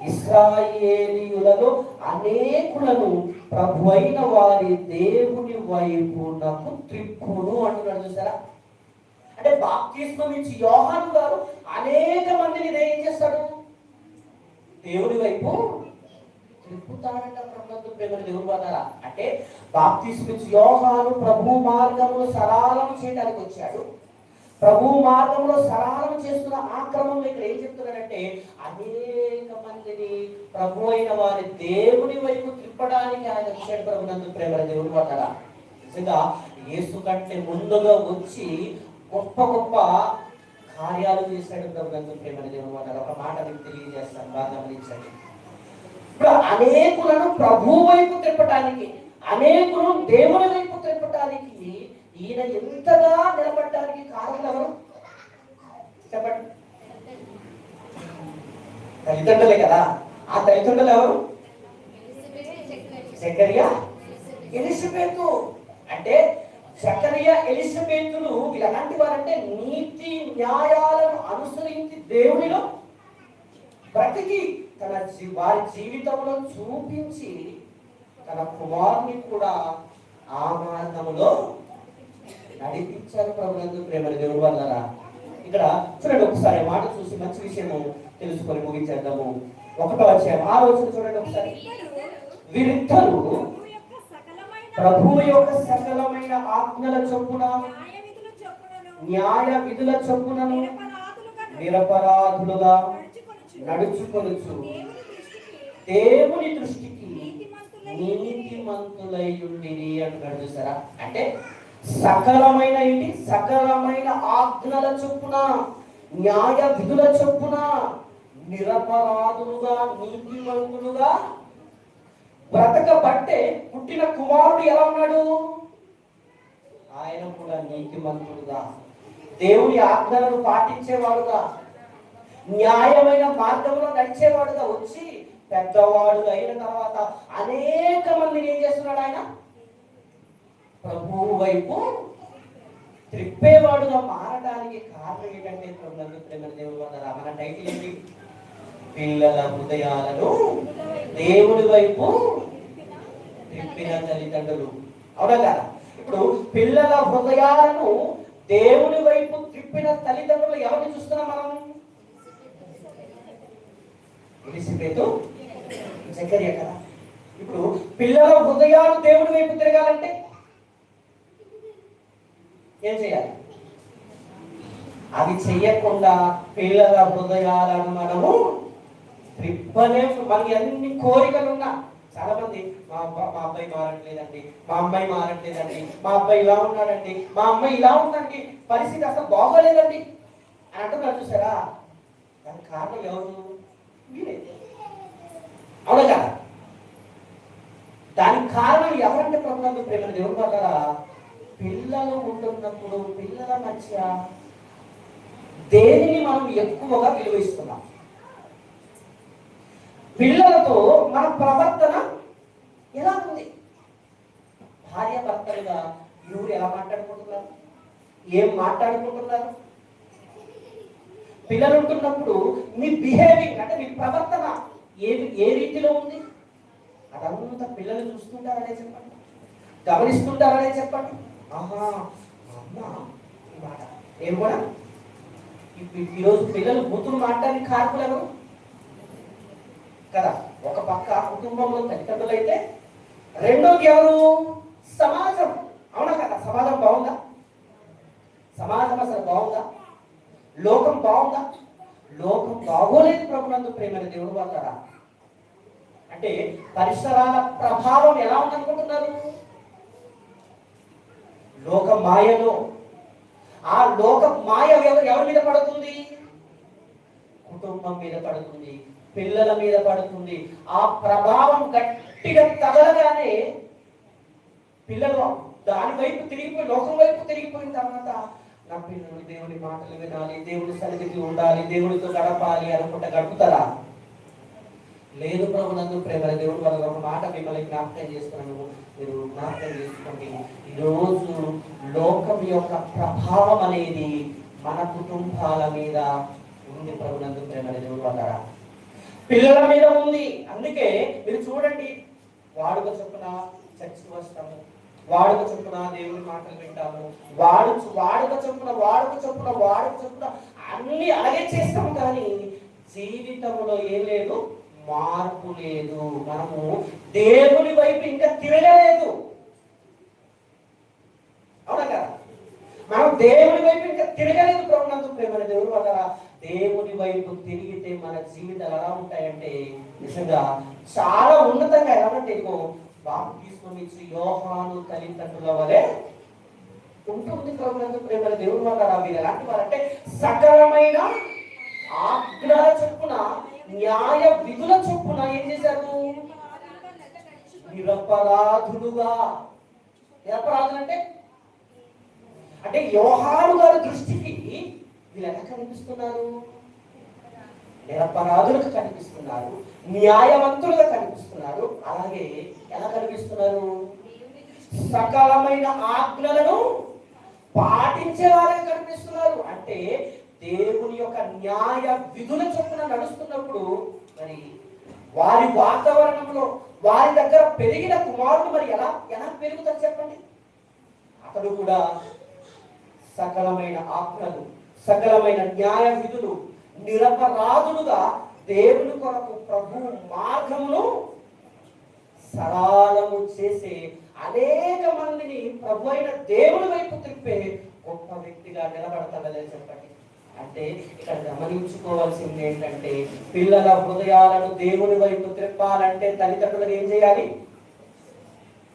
ఇశ్రాయేలీయులలో అనేకులను ప్రభువైన వారి దేవుని వైపు నాకు త్రిప్పును అంటున్నాడు. చూసారా, అంటే బాప్తిస్మం ఇచ్చి యోహాను గారు అనేక మందిని ఏం చేస్తాడు? దేవుని వైపు త్రిప్పుతాడంట. ప్రభునందు ప్రేమ దేవుడు ద్వారా అంటే బాప్తిస్మం ఇచ్చి యోహాను ప్రభు మార్గమును సరళం చేయడానికి వచ్చాడు. ప్రభు మార్గంలో సరళం చేస్తున్న ఆ క్రమంలో ఇక్కడ ఏం చెప్తున్నారంటే, అనేక మందిని ప్రభు అయిన వారి దేవుని వైపు త్రిప్పడానికి ఆయన వచ్చాడు. ప్రభునందు ప్రేమ దేవుడు ద్వారా నిజంగా యేసు కంటే ముందుగా వచ్చి గొప్ప గొప్ప కార్యాలు చేశాడు. ప్రభునందు ప్రేమ దేవుడు ద్వారా ఒక మాట మీకు తెలియజేస్తాను, బాగా గమనించండి. ఇప్పుడు అనేకులను ప్రభు వైపు త్రిప్పటానికి, అనేకులను దేవుని వైపు త్రిప్పటానికి ఈయన ఎంతగా నిలబడటానికి కారణం ఎవరు చెప్పండి? తల్లిదండ్రులే కదా. ఆ తల్లిదండ్రులు ఎవరు? జకరియా, ఎలిజబెతు. అంటే జకరియా, ఎలిజబెతులు ఎలాంటి వారంటే నీతి న్యాయాలను అనుసరించి దేవునిలో బ్రతికి వారి జీవితంలో చూపించి తన కుమారుని కూడా ఆ మార్గములో నడిపించారు. ప్రభునందు ప్రేమ దేవుడు వల్ల ఇక్కడ చూడండి ఒకసారి మాట చూసి మంచి విషయము తెలుసుకొని ముగించేద్దాము. 1వ అధ్యాయం 6వ వచనం చూడండి ఒకసారి. వీరిద్దరూ ప్రభువు యొక్క సకలమైన ఆజ్ఞల చొప్పున న్యాయ విధుల చొప్పునను నిరపరాధులుగా నడుచుకొనుచు దేవుని దృష్టికి నీతిమంతులై ఉండిరి అంటున్నాడు. చూసారా, అంటే సకలమైన సకలమైన ఆజ్ఞల చొప్పున న్యాయ విధుల చొప్పున నిరపరాధులుగా నీతిమంతులుగా బ్రతకబట్టే పుట్టిన కుమారుడు ఎలా ఉన్నాడు? ఆయన కూడా నీతిమంతుడుగా, దేవుని ఆజ్ఞలను పాటించేవాడుగా, న్యాయమైన మార్గంలో నడిచేవాడుగా వచ్చి పెద్దవాడుగా అయిన తర్వాత అనేక మందిని ఏం చేస్తున్నాడు? ఆయన ప్రభువు వైపు త్రిప్పేవాడుగా మారడానికి కారణం ఏంటంటే, ప్రభునందు ప్రేమ దేవుడు అన్నారు. మన టైటిల్ ఏంటి? పిల్లల హృదయాలను దేవుడి వైపు త్రిప్పిన తల్లిదండ్రులు. అవునా కదా? ఇప్పుడు పిల్లల హృదయాలను దేవుని వైపు త్రిప్పిన తల్లిదండ్రులు ఎవరిని చూస్తున్నాం మనం? ఎలిజబెతు, జకరియా కదా. ఇప్పుడు పిల్లల హృదయాలు దేవుడి వైపు తిరగాలంటే ఏం చేయాలి? అవి చెయ్యకుండా పిల్లల హృదయాలను మనము త్రిప్పలేము. మనకి అన్ని కోరికలు ఉన్నా, చాలా మంది మా అబ్బాయి మారట్లేదండి, మా అమ్మాయి మారట్లేదండి, మా అబ్బాయి ఇలా ఉన్నాడండి, మా అమ్మాయి ఇలా ఉందండి, పరిస్థితి అసలు బాగోలేదండి అని అంటున్నారు. చూసారా, దానికి కారణం ఎవరు? అవునా కదా? దానికి కారణం ఎవరంటే ప్రభునందు ప్రేమ దేవుడు వల్ల పిల్లలు ఉంటున్నప్పుడు పిల్లల మధ్య దేనిని మనం ఎక్కువగా విలువిస్తున్నాం? పిల్లలతో మన ప్రవర్తన ఎలా ఉంది? భార్య భర్తలుగా ఎవరు ఎలా మాట్లాడుకుంటున్నారు? ఏం మాట్లాడుకుంటున్నారు? పిల్లలు ఉంటున్నప్పుడు మీ బిహేవింగ్ అంటే మీ ప్రవర్తన ఏ రీతిలో ఉంది? అదంతా పిల్లలు చూస్తుంటారనే చెప్పండి, గమనిస్తుంటారనే చెప్పండి. ఆహా, అమ్మ ఈ మాట, నేను కూడా ఈరోజు పిల్లలు బూతులు మాట్లాడి కారకులు ఎవరు కదా? ఒక పక్క కుటుంబంలో తల్లిదండ్రులు అయితే, రెండోది ఎవరు? సమాజం. అవునా కదా? సమాజం బాగుందా? సమాజం అసలు బాగుందా? లోకం బాగుందా? లోకం బాగోలేదు ప్రభునందు ప్రేమైన దేవుడు వాళ్ళరా. అంటే పరిసరాల ప్రభావం ఎలా ఉందనుకుంటున్నారు? లోక మాయలో, ఆ లోక మాయ ఎవరి మీద పడుతుంది? కుటుంబం మీద పడుతుంది, పిల్లల మీద పడుతుంది. ఆ ప్రభావం గట్టిగా తగలగానే పిల్లలు దాని వైపు తిరిగిపోయి, లోకం వైపు తిరిగిపోయిన తర్వాత నా పిల్లలు దేవుడి మాటలు వినాలి, దేవుడి సన్నిధికి ఉండాలి, దేవుడితో గడపాలి అనుకుంటే గడుపుతారా? లేదు ప్రభునందు ప్రేమ దేవుడు వాళ్ళ ఒక మాట మిమ్మల్ని జ్ఞాపకం చేస్తున్నాను, మీరు జ్ఞాపకం చేసుకోండి. ఈరోజు లోకం యొక్క ప్రభావం అనేది మన కుటుంబాల మీద ఉంది ప్రభునందు ప్రేమ దేవుడు వాళ్ళ పిల్లల మీద ఉంది. అందుకే మీరు చూడండి, వాడుక చొప్పున చర్చికి వస్తాము, వాడుక చొప్పున దేవుని మాటలు వింటాము, వాడుక చొప్పున అన్ని అలాగే చేస్తాము. కానీ జీవితంలో ఏం లేదు, మార్పు లేదు. మనము దేవుని వైపు ఇంకా తిరగలేదు. అవునా కదా? మనం దేవుని వైపు ఇంకా తిరగలేదు ప్రభునందు ప్రేమ దేవుడు వల్ల. దేవుని వైపు తిరిగితే మన జీవితాలు ఎలా ఉంటాయంటే నిజంగా చాలా ఉన్నతంగా ఎలా అంటే, బాప్తిస్మం ఇచ్చి యోహాను తల్లిదండ్రుల వలె ఉంటుంది ప్రభునందు ప్రేమ దేవుడు వల్ల. మీరు ఎలాంటి వారంటే సకలమైన ఆజ్ఞల చొప్పున, న్యాయ విధుల చొప్పున ఏం చేశారు? నిరపరాధులుగా. నిరపరాధులు అంటే యోహాను గారి దృష్టికి వీళ్ళు ఎలా కనిపిస్తున్నారు? నిరపరాధులుగా కనిపిస్తున్నారు, న్యాయవంతులుగా కనిపిస్తున్నారు. అలాగే ఎలా కనిపిస్తున్నారు? సకలమైన ఆజ్ఞలను పాటించే వారే కనిపిస్తున్నారు. అంటే దేవుని యొక్క న్యాయ విధుల చొప్పున నడుస్తున్నప్పుడు మరి వారి వాతావరణంలో వారి దగ్గర పెరిగిన కుమారుడు మరి ఎలా పెరుగుతారు చెప్పండి? అతడు కూడా సకలమైన ఆజ్ఞలు, సకలమైన న్యాయ విధులు, నిరపరాధులుగా దేవుని కొరకు ప్రభు మార్గమును సరళము చేసే అనేక మందిని ప్రభు అయిన దేవుని వైపు తిప్పే గొప్ప వ్యక్తిగా నిలబడతాడని చెప్పండి. అంటే ఇక్కడ గమనించుకోవాల్సింది ఏంటంటే, పిల్లల హృదయాలను దేవుని వైపు తిప్పాలంటే తల్లిదండ్రులను ఏం చేయాలి?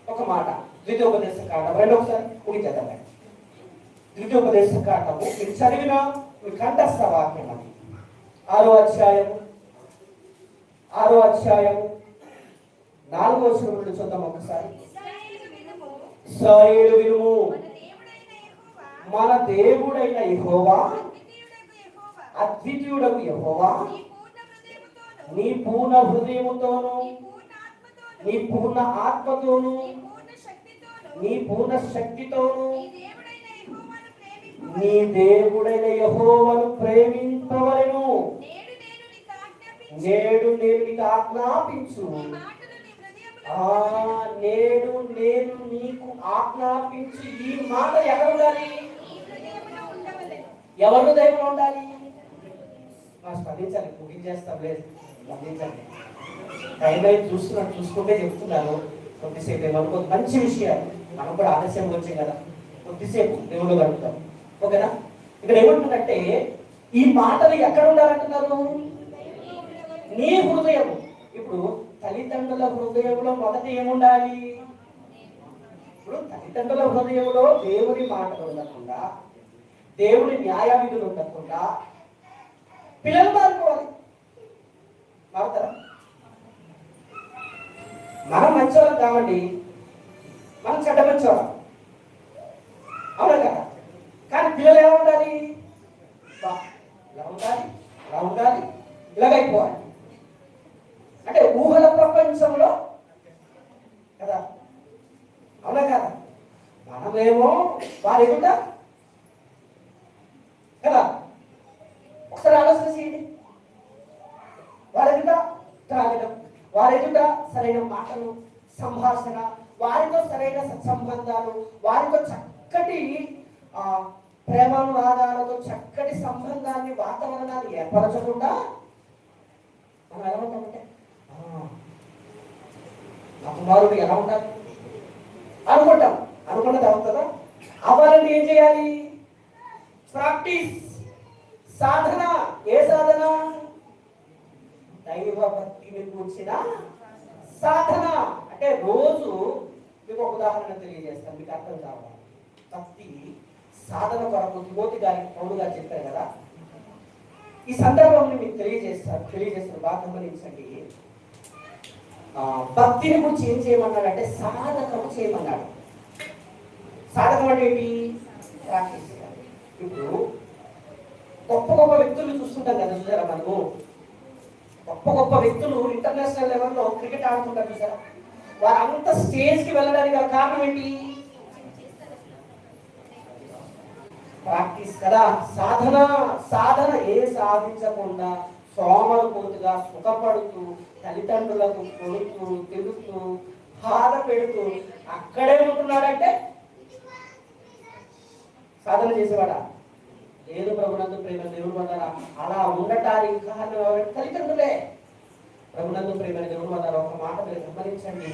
ఒక మాట, ద్వితీయోపదేశకాండం రెండోసారి ముగిచేద్దాం. ద్వితీయోపదేశకాండము మీరు చదివిన మీ కంఠస్థ వాక్యం అది 6వ అధ్యాయము 4వ వచనం నుండి చూద్దాం ఒకసారి. ఇశ్రాయేలు వినుము, మన దేవుడైన యెహోవా అద్వితీయుడగు యెహోవా నీ పూర్ణ హృదయముతోను, నీ పూర్ణ ఆత్మతోను, నీ పూర్ణ శక్తితోను నీ దేవుడైన యెహోవాను ప్రేమింపవలెను. నేడు నేను నీకు ఆజ్ఞాపించు, నేడు నేను నీకు ఆజ్ఞాపించు ఈ మాట ఎక్కడ ఉండాలి? ఎవరు హృదయంలో ఉండాలి? స్పందించాలి, ముగించేస్తాం. లేదు, స్పందించండి. టైం అయితే చూసుకుంటే చెప్తున్నాను. కొద్దిసేపు ఏమనుకో, మంచి విషయాలు మనం కూడా ఆలస్యం వచ్చింది కదా, కొద్దిసేపు దేవుడు గడుపుతాం. ఓకేనా? ఇక్కడ ఏమంటుందంటే, ఈ మాటలు ఎక్కడ ఉండాలంటున్నారు? నీ హృదయం. ఇప్పుడు తల్లిదండ్రుల హృదయంలో మొదట ఏముండాలి? ఇప్పుడు తల్లిదండ్రుల హృదయంలో దేవుని మాటలు ఉండకుండా, దేవుని న్యాయ విధులు ఉండకుండా పిల్లలు మారుకోవాలి. మారుతారా? మనం మంచివాళ్ళం కావండి, మనం చెడ్డ మంచివాళ్ళం, అవునా కదా? కానీ పిల్లలు ఎలా ఉండాలి? ఇలా ఉండాలి, ఇలాగైపోవాలి. అంటే ఊహల ప్రపంచంలో కదా, అవునా కదా? మనమేమో వారి ఎదుట కదా, ఒకసారి ఆలోచన చేయండి. వారి ఎదుట త్రాగడం, వారి ఎదుట సరైన మాటలు, సంభాషణ, వారితో సరైన సత్సంబంధాలు, వారితో చక్కటి ప్రేమానురాగాలతో చక్కటి సంబంధాన్ని, వాతావరణాన్ని ఏర్పరచకుండా మనం ఎలా ఉంటామంటే నా కుమారుడు ఎలా ఉంటారు అనుకుంటాం. అనుకున్నది అవుతుందా? అవ్వాలంటే ఏం చేయాలి? ప్రాక్టీస్, సాధన. ఏ సాధన? దైవ భక్తిని కూర్చిన సాధన. అంటే రోజు మీకు ఒక ఉదాహరణ తెలియజేస్తాను, మీకు అర్థం కావాలి. భక్తి సాధన కొరకు తిమోతి గారికి పౌలు గారు చెప్పారు కదా. ఈ సందర్భంలో మీకు తెలియజేస్తారు బాగా గమనించండి. భక్తిని గురించి ఏం చేయమన్నాడు? సాధకము చేయమన్నాడు. సాధకం అంటే ఏంటి? ప్రాక్టీస్ చేయాలి. ఇప్పుడు గొప్ప గొప్ప వ్యక్తులు చూస్తుంటాం కదా, చూసారా? మనము గొప్ప గొప్ప వ్యక్తులు ఇంటర్నేషనల్ లెవెల్లో క్రికెట్ ఆడుతుంటారు చూసారా? వారంతా స్టేజ్కి వెళ్ళడానికి గల కారణం ఏంటి? ప్రాక్టీస్ కదా. సాధన. సాధన ఏ సాధించకుండా సోమరపోతుగా సుఖపడుతూ తల్లిదండ్రులకు కొడుతూ తిరుగుతూ బాధ పెడుతూ అక్కడే ఉంటున్నాడంటే సాధన చేసేవాడా? లేదు. ప్రభునందు ప్రేమ దేవుడు వల్ల అలా ఉండటానికి కారణం ఎవరంటే తల్లిదండ్రులే. ప్రభునందు ప్రేమ దేవుడు వల్ల ఒక మాట మీరు గమనించండి.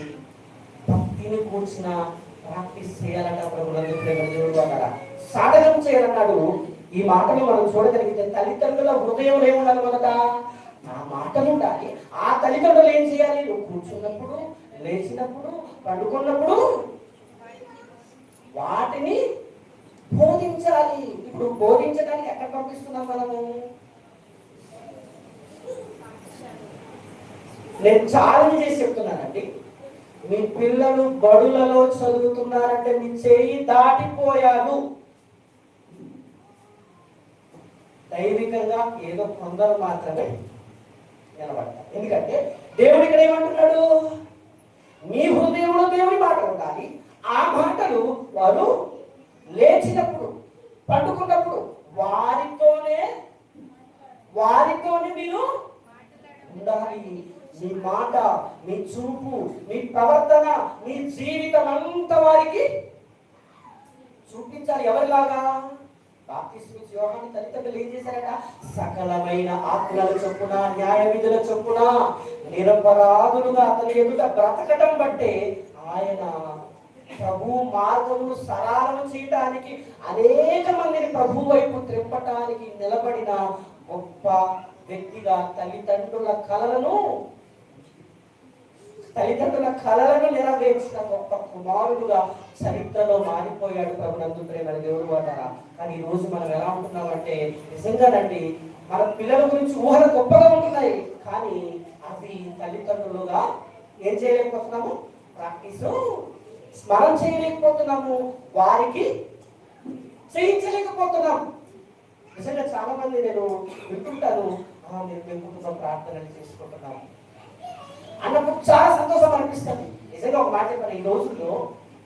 భక్తిని కూర్చిన ప్రాక్టీస్ చేయాలట. ప్రభునందు ప్రేమ దేవుడు వల్ల సాధకం చేయాలన్నాడు. ఈ మాటలు మనం చూడగలిగితే తల్లిదండ్రుల హృదయంలో ఏముండాలి? మొదట ఆ మాటలు ఉండాలి. ఆ తల్లిదండ్రులు ఏం చేయాలి? నువ్వు కూర్చున్నప్పుడు, లేచినప్పుడు, పండుకున్నప్పుడు వాటిని బోధించాలి. ఇప్పుడు బోధించడానికి ఎక్కడ పంపిస్తున్నాం మనము? నేను ఛాలెంజ్ చేసి చెప్తున్నానండి. మీ పిల్లలు బడులలో చదువుతున్నారంటే మీ చేయి దాటిపోయారు. దైవికంగా ఏదో కొందరు మాత్రమే నిలబడతారు. ఎందుకంటే దేవుడు ఇక్కడ ఏమంటున్నాడు? మీ హృదయంలో దేవుడి మాట ఉండాలి. ఆ మాటలు వారు లేచినప్పుడు, పండుకున్నప్పుడు వారితోనే మీరు ఉండాలి. మీ మాట, మీ చూపు, మీ ప్రవర్తన, మీ జీవితం అంతా వారికి చూపించాలి. ఎవరిలాగా? బాప్తిస్మా యోహాను తల్లిదండ్రులు ఏం చేశారట? సకలమైన ఆజ్ఞల చొప్పున, న్యాయ విధుల చొప్పున నిరపరాధులుగా అతని ఎదుట బ్రతకటం బట్టే ఆయన ప్రభు మార్గమును సరళం చేయడానికి, అనేక మందిని ప్రభు వైపు త్రిప్పటానికి నిలబడిన గొప్ప వ్యక్తిగా తల్లిదండ్రుల కలలను నెరవేర్చిన గొప్ప కుమారుడుగా చరిత్రలో మారిపోయాడు ప్రభునందు ప్రేమ దేవుడు అంటారా. కానీ ఈ రోజు మనం ఎలా ఉంటున్నామంటే, నిజంగానండి మన పిల్లల గురించి ఊహలు గొప్పగా ఉంటున్నాయి, కానీ అవి తల్లిదండ్రులుగా ఏం చేయలేకపోతున్నాము? ప్రాక్టీస్ స్మరణ చేయలేకపోతున్నాము, వారికి చేయించలేకపోతున్నాము. నిజంగా చాలా మంది నేను వింటుంటాను, మేము కుటుంబ ప్రార్థనలు చేసుకుంటున్నాము అన్నప్పుడు చాలా సంతోషం అనిపిస్తుంది. నిజంగా ఒక మాట చెప్పాను, ఈ రోజుల్లో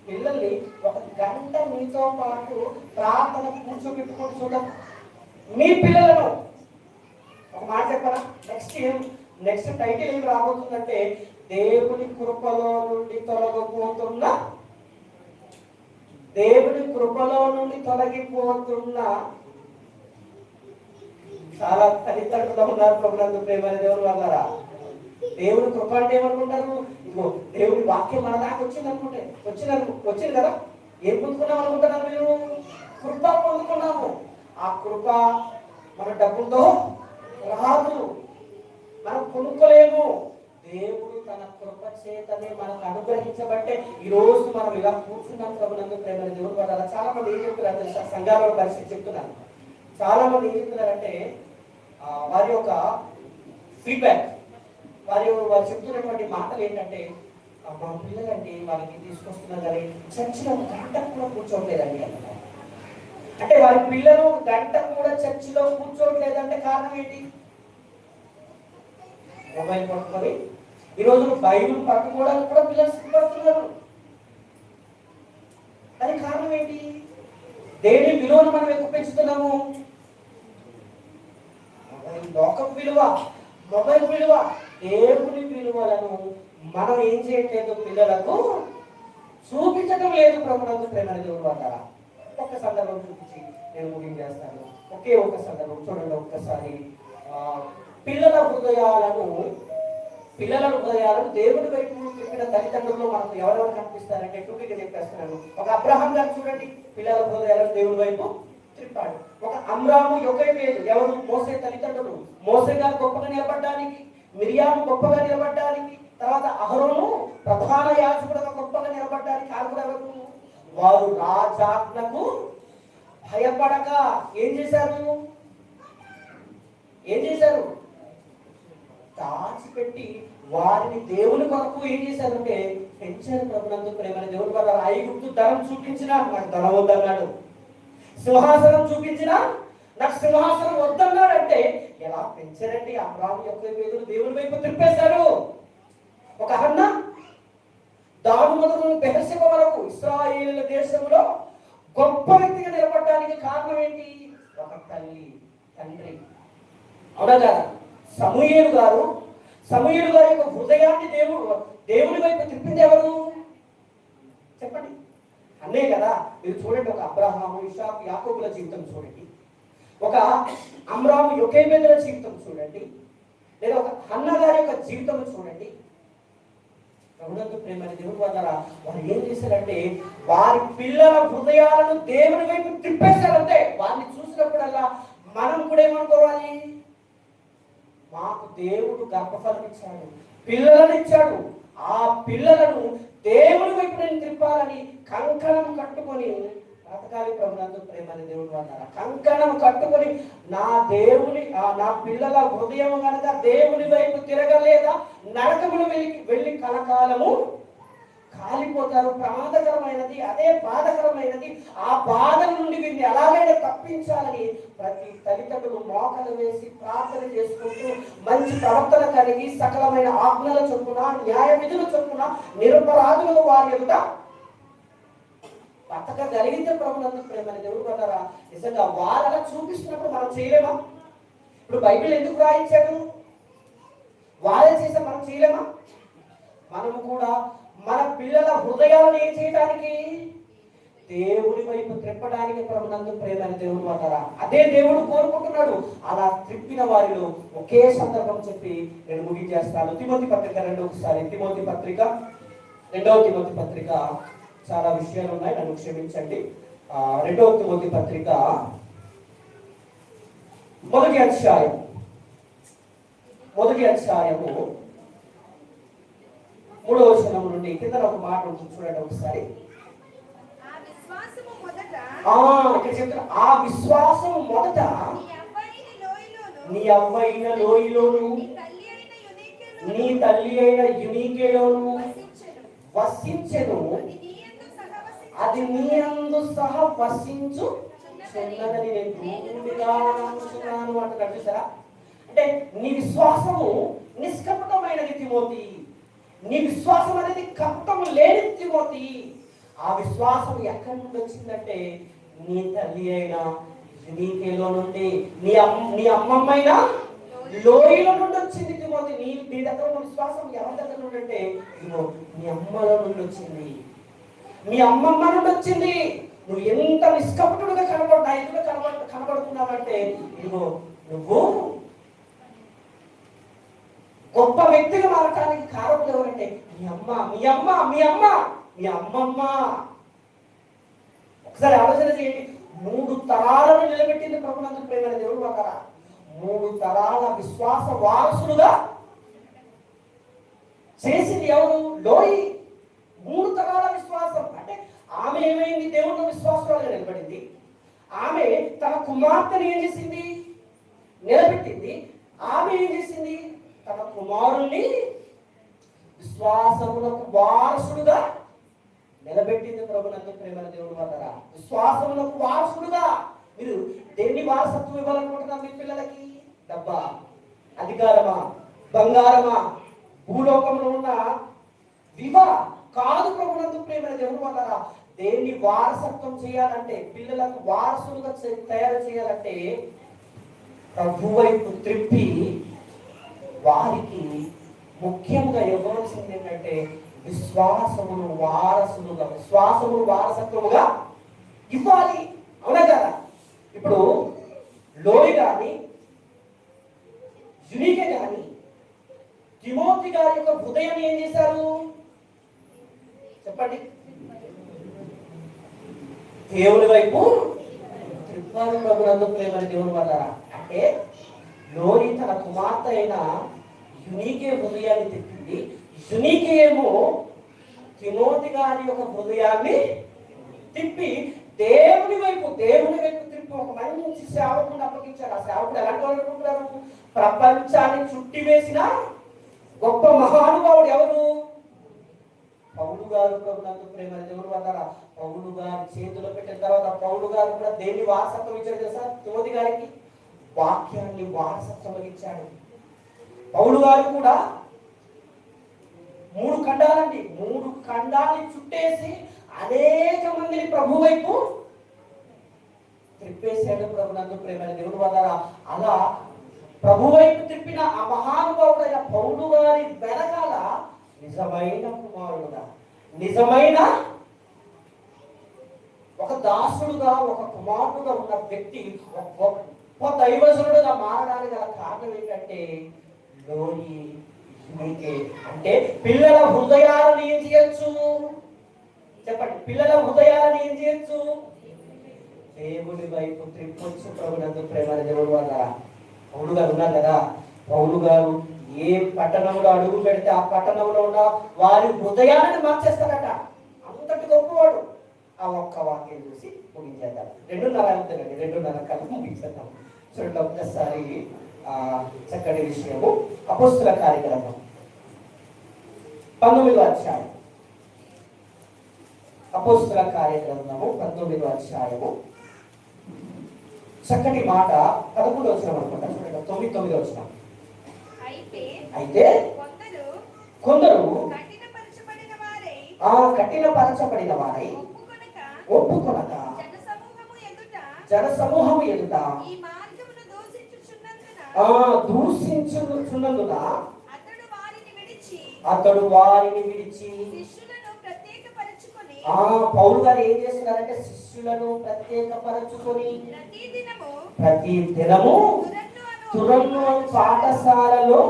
పిల్లల్ని ఒక గంట మీతో పాటు ప్రార్థన కూర్చోబెట్టుకొని చూడండి. మీ పిల్లలను ఒక మాట చెప్పారా? నెక్స్ట్ టైటిల్ ఏం రాబోతుందంటే, దేవుని కృపలో నుండి తొలగిపోతున్న చాలా తల్లిదండ్రులు ఉన్నారు ప్రభునందు ప్రేమ దేవుడు అన్నారా. దేవుని కృప అంటే ఏమనుకుంటారు? ఇదిగో దేవుని వాక్యం మన దాకా వచ్చింది కదా. ఏం పొందుకున్నాం అనుకుంటున్నారు మీరు? కృప పొందుకున్నాము. ఆ కృప మన డబ్బులతో రాదు, మనం కొనుక్కోలేము. దేవుడు తన కృప చేతనే మనకు అనుగ్రహించబట్టే ఈ రోజు మనం ఇలా కూర్చున్నాం ప్రభునందు ప్రేమ దేవుడు వల్ల. చాలా మంది ఏం చెప్తున్నారు తెలుసా? సంఘాలలో పరిస్థితి చెప్తున్నారు. చాలా మంది ఏం చెప్తున్నారంటే, వారి యొక్క ఫీడ్బ్యాక్, వారు చెప్తున్నటువంటి మాటలు ఏంటంటే, మా పిల్లలండి వాళ్ళకి తీసుకొస్తున్నా కానీ చర్చిలో ఒక గంట కూడా కూర్చోవట్లేదండి అన్నారు. అంటే వారి పిల్లలు గంట కూడా చర్చిలో కూర్చోవట్లేదంటే కారణం ఏంటి? మొబైల్ పట్టుకొని ఈ రోజు బైబిల్ పట్టుకోవడానికి కూడా పిల్లలు సిద్ధపడుతున్నారు. అది కారణం ఏంటి? దేని విలువను మనం ఎక్కువ పెంచుతున్నాము? లోకం విలువ, మొబైల్ విలువ, దేవుని విలువలను మనం ఏం చేయట్లేదు, పిల్లలకు చూపించడం లేదు ప్రభునందు ప్రేమ దేవుడు అంటారా. ఒక్క సందర్భం చూపించి నేను ముగించేస్తాను. ఒకే ఒక సందర్భం చూడండి ఒక్కసారి. పిల్లల హృదయాలను దేవుడి వైపు చెప్పిన తల్లిదండ్రులు మనకు ఎవరెవరు కనిపిస్తారంటే టూకీగా చెప్పేస్తున్నాను. ఒక అబ్రహాం గారు చూడండి, పిల్లల హృదయాలను దేవుడి వైపు త్రిప్పాడు. ఒక అమ్రాము యొకేబేదు, ఎవరు? మోసే తల్లిదండ్రులు. మోసే గారు గొప్పగా నిలబడ్డానికి, మిరియాము గొప్పగా నిలబడ్డానికి, తర్వాత అహరోను ప్రధాన యాజకుడుగా గొప్పగా నిలబడ్డానికి కారణం ఎవరు? వారు రాజాజ్ఞకు భయపడక ఏం చేశారు? దాచిపెట్టి వారిని దేవుని కొరకు ఏం చేశారంటే పెంచారు. ప్రభునందు ప్రేమని దేవుని వల్ల ఐగుప్తు ధనం చూపించినా నాకు ధనం వద్దన్నాడు, సింహాసనం చూపించినా నాకు సింహాసనం వద్దన్నాడంటే ఎలా పెంచారండి? అబ్రాహాము యొక్క వేదులు దేవుని వైపు తిప్పేశారు. ఒక హన్న దాను మొదలు బెహర్షెబ వరకు ఇశ్రాయేలు దేశంలో గొప్ప వ్యక్తిగా నిలబడడానికి కారణం ఏంటి? ఒక తండ్రి. అవునా కదా? సమూయేలు గారు యొక్క హృదయాన్ని దేవుని వైపు తిప్పింది ఎవరు? చెప్పండి. అన్నే కదా. మీరు చూడండి, ఒక అబ్రహాము, ఇషాకు, యాకోబుల జీవితం చూడండి, ఒక అమ్రాము యొకేబేదుల జీవితం చూడండి, లేదా ఒక హన్న గారి యొక్క జీవితం చూడండి. ప్రభునందు ప్రేమని దేవుని ద్వారా వారు ఏం చేశారంటే వారి పిల్లల హృదయాలను దేవుని వైపు తిప్పేశారంటే వారిని చూసినప్పుడల్లా మనం కూడా ఏమనుకోవాలి? మాకు దేవుడు గర్భఫలం ఇచ్చాడు, పిల్లలను ఇచ్చాడు, ఆ పిల్లలను దేవుని వైపు నేను తిప్పాలని కంకణం కట్టుకొని బ్రతకాలి. ప్రభునందు ప్రేమని దేవుని ద్వారా కంకణం కట్టుకొని నా పిల్లల హృదయం కనుక దేవుని వైపు తిరగలేదా నరకములు వెళ్ళి కలకాలము కాలిపోతారు. ప్రమాదకరమైనది, అదే బాధకరమైనది. ఆ బాధ నుండి వీరిని ఎలాగైనా తప్పించాలని ప్రతి తల్లిదండ్రులు మోకలు వేసి ప్రార్థన చేసుకుంటూ మంచి ప్రవర్తన కలిగి సకలమైన ఆజ్ఞల చొప్పున, న్యాయ విధుల చొప్పున నిరపరాధులు వారి ఎదుట బతకగలిగితే ప్రభునందు ప్రేమని దేవుడు అంటారా నిజంగా వారు అలా చూపిస్తున్నప్పుడు మనం చేయలేమా? ఇప్పుడు బైబిల్ ఎందుకు రాయించాడు? వారే చేసే మనం చేయలేమా? మనము కూడా మన పిల్లల హృదయాలను ఏం చేయడానికి? దేవుడి వైపు త్రిప్పడానికి ప్రభునందు ప్రేమని దేవుడు అంటారా అదే దేవుడు కోరుకుంటున్నాడు. అలా త్రిప్పిన వారిలో ఒకే సందర్భం చెప్పి నేను ముగించేస్తాను. తిమోతి పత్రిక రెండవ తిమోతి పత్రిక చాలా విషయాలు ఉన్నాయి, నన్ను క్షమించండి. 2వ తిమోతి పత్రిక 1వ అధ్యాయము 3వ వచనం నుండి కింద ఒక మాట ఉంటుంది చూడండి ఒకసారి. ఇక్కడ చెప్తున్నా, ఆ విశ్వాసం మొదట నీ అవ్వైన లోయలోను నీ తల్లి అయిన యునీకేలోను వసించెను, అది నీ అందు సహా వసించు చెందనని నేను రూఢిగా నమ్ముచున్నాను అంటున్నాడు. చూసారా? అంటే నీ విశ్వాసము నిష్కపటమైనది తిమోతి, నీ విశ్వాసం అనేది కపటం లేని తిమోతి. ఆ విశ్వాసం ఎక్కడి నుండి వచ్చిందంటే నీ తల్లి అయిన యునీకేలో నుండి, నీ అమ్మమ్మైన లోయలో నుండి వచ్చింది తిమోతి. నీ దగ్గర ఉన్న విశ్వాసం ఎవరి దగ్గర నుండి అంటే నీ అమ్మలో నుండి వచ్చింది, నీ అమ్మమ్మ నుండి వచ్చింది. నువ్వు ఎంత నిష్కపటుడుగా కనబడుతున్నావంటే నువ్వు గొప్ప వ్యక్తిగా మారటానికి కారణం ఎవరంటే మీ అమ్మమ్మ. ఒకసారి ఆలోచన చేయండి. 3 తరాలను నిలబెట్టింది ప్రభునందు ప్రేమైన దేవుడు అక్కడ 3 తరాల విశ్వాస వారసులుగా చేసింది ఎవరు? లోయి. 3 తరాల విశ్వాసం అంటే ఆమె ఏమైంది? దేవుడిలో విశ్వాసాలుగా నిలబడింది. ఆమె తన కుమార్తెను ఏం చేసింది? నిలబెట్టింది. ఆమె ఏం చేసింది? తన కుమారుణ్ణి విశ్వాసములకు వారసుడుగా నిలబెట్టింది. ప్రభునందు ప్రేమల దేవుడు అంటారా విశ్వాసములకు వారసుడుగా. మీరు దేన్ని వారసత్వం ఇవ్వాలనుకుంటున్నారు మీ పిల్లలకి? డబ్బా, అధికారమా, బంగారమా, భూలోకంలో ఉన్న వివా కాదు. ప్రభునందు ప్రేమల దేవుడు అంటారా దేన్ని వారసత్వం చేయాలంటే, పిల్లలకు వారసులుగా తయారు చేయాలంటే ప్రభు వైపు త్రిప్పి వారికి ముఖ్యంగా ఇవ్వాల్సింది ఏంటంటే విశ్వాసమును వారసత్వముగా ఇవ్వాలి. అవునా కదా? ఇప్పుడు లోని కానీ యునీకే కానీ తిమోతి గారి యొక్క హృదయం ఏం చేశారు చెప్పండి? దేవుని వైపు త్రిప్పాలు ప్రభునందు ప్రేమని దేవుని వల్లరా. అంటే లోని తన కుమార్తె అయిన యునీకే హృదయాన్ని తిప్పింది. యునీకే ఏమో తిమోతి గారి యొక్క హృదయాన్ని తిప్పి దేవుని వైపు తిప్పి ఒక మంచి సేవకుని అప్పగించారు. ఆ సేవకుడు ఎలాంటి వాళ్ళు అనుకుంటున్నారు? ప్రపంచాన్ని చుట్టివేసిన గొప్ప మహానుభావుడు ఎవరు? పౌలు గారు ప్రభునందు ప్రేమ దేవుడు వల్ల పౌలు గారి చేతిలో పెట్టిన తర్వాత పౌలు గారు కూడా దేన్ని వారసత్వం ఇచ్చాడు తెలుసా? తిమోతి గారికి వాక్యాన్ని వారసత్వం ఇచ్చాడు. పౌలు గారు కూడా 3 ఖండాలండి, 3 ఖండాన్ని చుట్టేసి అనేక మందిని ప్రభు వైపు త్రిప్పేశాడు ప్రభునందు ప్రేమ దేవుడు వల్ల. అలా ప్రభు వైపు తిప్పిన ఆ మహానుభావుడైన పౌలు గారి వెనకాల నిజమైన కుమారుడుగా, నిజమైన ఒక దాసుడుగా, ఒక కుమారుడుగా ఉన్న వ్యక్తి గొప్ప దైవజనుడుగా మారడానికి గల కారణం ఏంటంటే లోని యునీకే. అంటే పిల్లల హృదయాలను ఏం చేయొచ్చు చెప్పండి? పిల్లల హృదయాలను ఏం చేయొచ్చు? దేవుడి వైపు త్రిప్పొచ్చు ప్రభునందు ప్రేమ దేవుడు వల్ల. పౌలు గారు ఉన్నారు కదా, పౌలు గారు ఏ పట్టణంలో అడుగు పెడితే ఆ పట్టణంలో ఉన్న వారి హృదయాలను మార్చేస్తారట. అంతటి గొప్పవాడు. ఆ ఒక్క వాక్యం చూసి ముగించేద్దాం. 2:30 అవుతుందండి, 2:30 కల్లా ముగించేద్దాం. చూడండి ఒక్కసారి చక్కటి విషయము. అపోస్తుల కార్యక్రమం 19వ అధ్యాయం. అపోస్తుల కార్యక్రమము 19వ అధ్యాయము చక్కటి మాట 11వ వచనం అనుకుంటా. చూడండి 9వ వచనం. అయితే కొందరు కఠినపరచబడిన వారై ఒప్పుకొనక జన సమూహము ఎదుట దూషించుచున్నందున అతడు వారిని విడిచి పౌలు గారు ఏం చేస్తున్నారంటే శిష్యులను ప్రత్యేకపరచుకొని ప్రతి దినము తురన్ను పాఠశాలలో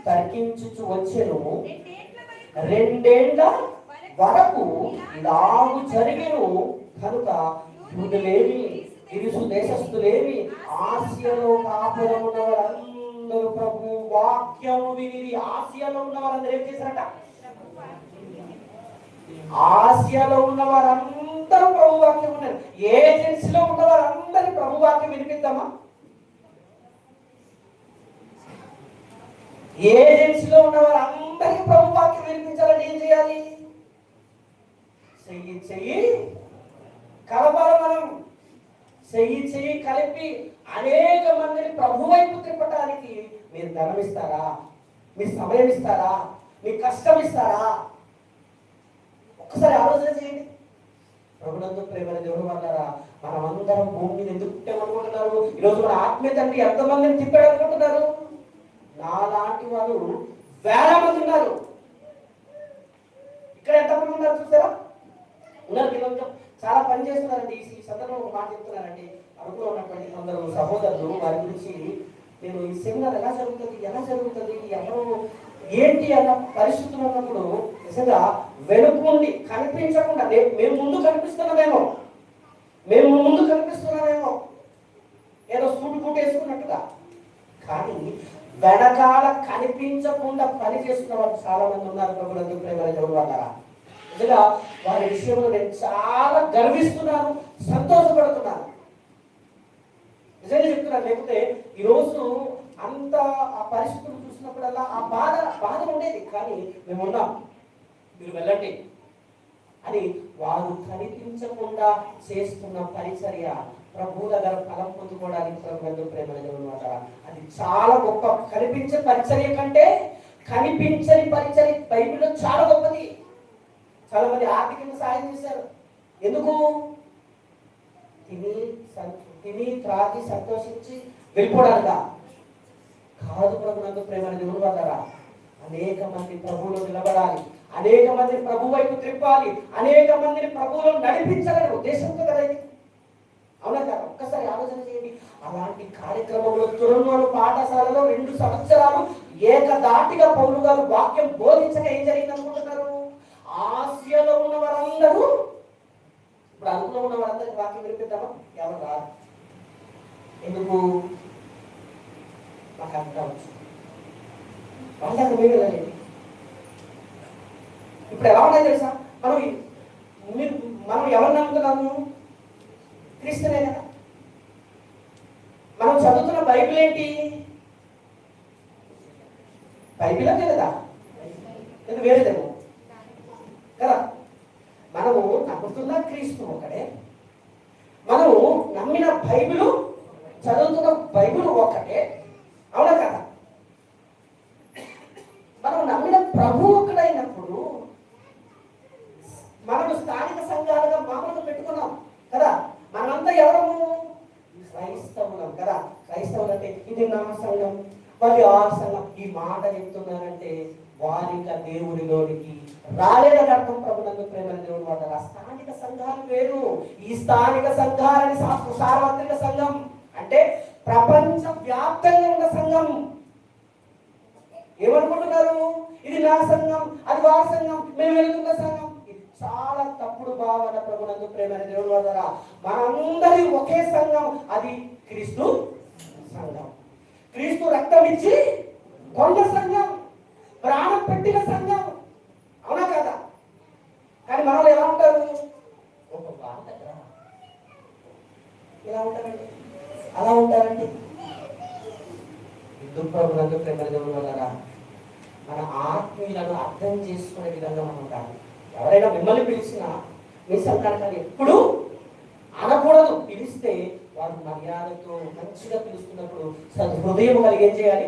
తర్కించుచు వచ్చెను. 2 ఏళ్ల వరకు ఇలాగు జరిగెను. కనుక యూదులేమి గిరిసు దేశస్థులేమి ఆసియాలో కాపురం ఉన్న వారందరూ ప్రభు వాక్యము విని, ఆసియాలో ఉన్న వారందరూ ఏం చేశారట? ఆసియాలో ఉన్న వారందరూ ప్రభు వాక్యం ఉన్నారు. ఏజెన్సీలో ఉన్న వారందరి ప్రభు వాక్యం వినిపిద్దామా? ఏజెన్సీలో ఉన్న వారందరికీ ప్రభు వాక్యం వినిపించాలని ఏం చేయాలి? చెయ్యి కలపాలి. మనం చెయ్యి కలిపి అనేక మందిని ప్రభు వైపు తిప్పటానికి మీరు ధనం ఇస్తారా? మీ సమయం ఇస్తారా? మీ కష్టం ఇస్తారా? ఒక్కసారి ఆలోచన చేయండి. ప్రభునందు ప్రేమ దేవుడు వల్ల మనమందరం భూమి మీద ఎందుకు పుట్టామనుకుంటున్నారు? ఈరోజు మన ఆత్మీయ తండ్రి ఎంతమందిని తిప్పాడు అనుకుంటున్నారు? నాలాంటి వారు వేల మంది ఉన్నారు. ఇక్కడ ఎంతమంది ఉన్నారు చూసారా? ఉన్నారు. చాలా పని చేస్తున్నారండి. ఈ సందర్భంలో ఒక మాట చెప్తున్నారండి. అరుకులో ఉన్నటువంటి కొందరు సహోదరులు వారి గురించి నేను ఈ సెమినార్ ఎలా జరుగుతుంది ఎవరు ఏంటి అన్న పరిస్థితులు ఉన్నప్పుడు నిజంగా వెనుకుండి కనిపించకుండా మేము ముందు కనిపిస్తున్నామేమో ఏదో సూటు బూట్ వేసుకున్నట్టుగా, కానీ వెనకాల కనిపించకుండా పని చేస్తున్న వాళ్ళు చాలా మంది ఉన్నారు. ప్రభునందు ప్రేమ దేవుడు వల్ల నిజంగా వారి విషయంలో నేను చాలా గర్విస్తున్నాను, సంతోషపడుతున్నాను. నిజంగా చెప్తున్నాను. లేకపోతే ఈరోజు అంత ఆ పరిస్థితులు చూసినప్పుడల్లా ఆ బాధ ఉండేది. కానీ మేము ఉన్నాం, మీరు వెళ్ళండి అని వారు కనిపించకుండా చేస్తున్న పరిచర్య ప్రభు దగ్గర ఫలం పొందుకోవడానికి ప్రభుత్వ ప్రేమ అనమాట. అది చాలా గొప్ప. కనిపించే పరిచర్య కంటే కనిపించని పరిచర్య బైబిల్లో చాలా గొప్పది. చాలా మంది ఆర్థికంగా సాయం చేశారు. ఎందుకు? తిని త్రాగి సంతోషించి వెళ్ళిపోవడానికా? కాదు. ప్రభునందు ప్రేమ దేవుడు వల్ల అనేక మంది ప్రభువులో నిలబడాలి, అనేక మందిని ప్రభు వైపు త్రిప్పాలి, అనేక మందిని ప్రభువులో నడిపించాలని ఉద్దేశంతో కదా ఇది. అవునా కదా? ఒక్కసారి ఆలోచన చేయండి. అలాంటి కార్యక్రమంలో తురలోని పాఠశాలలో 2 సంవత్సరాలు ఏకదాటిగా పౌలు గారు వాక్యం బోధించక ఏం జరిగింది అనుకుంటున్నారు? ఆసియాలో ఉన్న వారందరూ, ఇప్పుడు అందులో ఉన్న వారందరికీ వాక్యం వినిపిద్దామా? ఎవరు రాదు. ఎందుకు? మాకు అర్థం కావచ్చు, వాళ్ళ దగ్గర వెళ్ళలేదు. ఇప్పుడు ఎలా ఉన్నాయి తెలుసా? మనం ఎవరు నమ్ముతున్నాము? క్రీస్తునే కదా. మనం చదువుతున్న బైబిల్ ఏంటి? బైబిల్ అంటే కదా, ఇది వేరేదేమో కదా. మనము నమ్ముతున్న క్రీస్తు ఒకటే, మనము నమ్మిన బైబిల్, చదువుతున్న బైబిల్ ఒకటే. అవునా కదా? మనం నమ్మిన ప్రభు ఒకటైనప్పుడు మనము స్థానిక సంఘాలుగా మామూలుగా పెట్టుకున్నాం కదా. మనంతా ఎవరము? క్రైస్తవులం కదా. క్రైస్తవులు అంటే ఇది నా సంఘం, మరి ఆ సంఘం. ఈ మాట చెప్తున్నారంటే వారిక దేవుడిలోనికి రాలేదని అర్థం. ప్రభునందు ప్రేమ దేవుడు వాడారు. స్థానిక సంఘాలు వేరు. ఈ స్థానిక సంఘాలని సార్వత్రిక సంఘం అంటే ప్రపంచ వ్యాప్తంగా ఉన్న సంఘం. ఏమనుకుంటున్నారు? ఇది నా సంఘం, అది వారి సంఘం, మేము వెళ్తున్న సంఘం. ఇది చాలా తప్పుడు భావన. ప్రభునందు ప్రేమ దేవుడు వాడారా. మనందరి ఒకే సంఘం, అది క్రీస్తు సంఘం. క్రీస్తు రక్తం ఇచ్చి కొండ సంఘం, ప్రాణం పెట్టిన సంఘం. అవునా కదా? కానీ మనలో ఎలా ఉంటారు? ఒక బాధ ఎలా ఉంటారండి? అలా ఉంటారండి. ఎందుకు ప్రభునందు ప్రేమ దేవుడు వాడారా? మన ఆత్మీయులను అర్థం చేసుకునే విధంగా మనం ఉండాలి. ఎవరైనా మిమ్మల్ని పిలిచినా మీ సంఘానికి ఎప్పుడు అనకూడదు. పిలిస్తే వారు మర్యాదతో మంచిగా పిలుస్తున్నప్పుడు హృదయం కలిగి ఏం చేయాలి?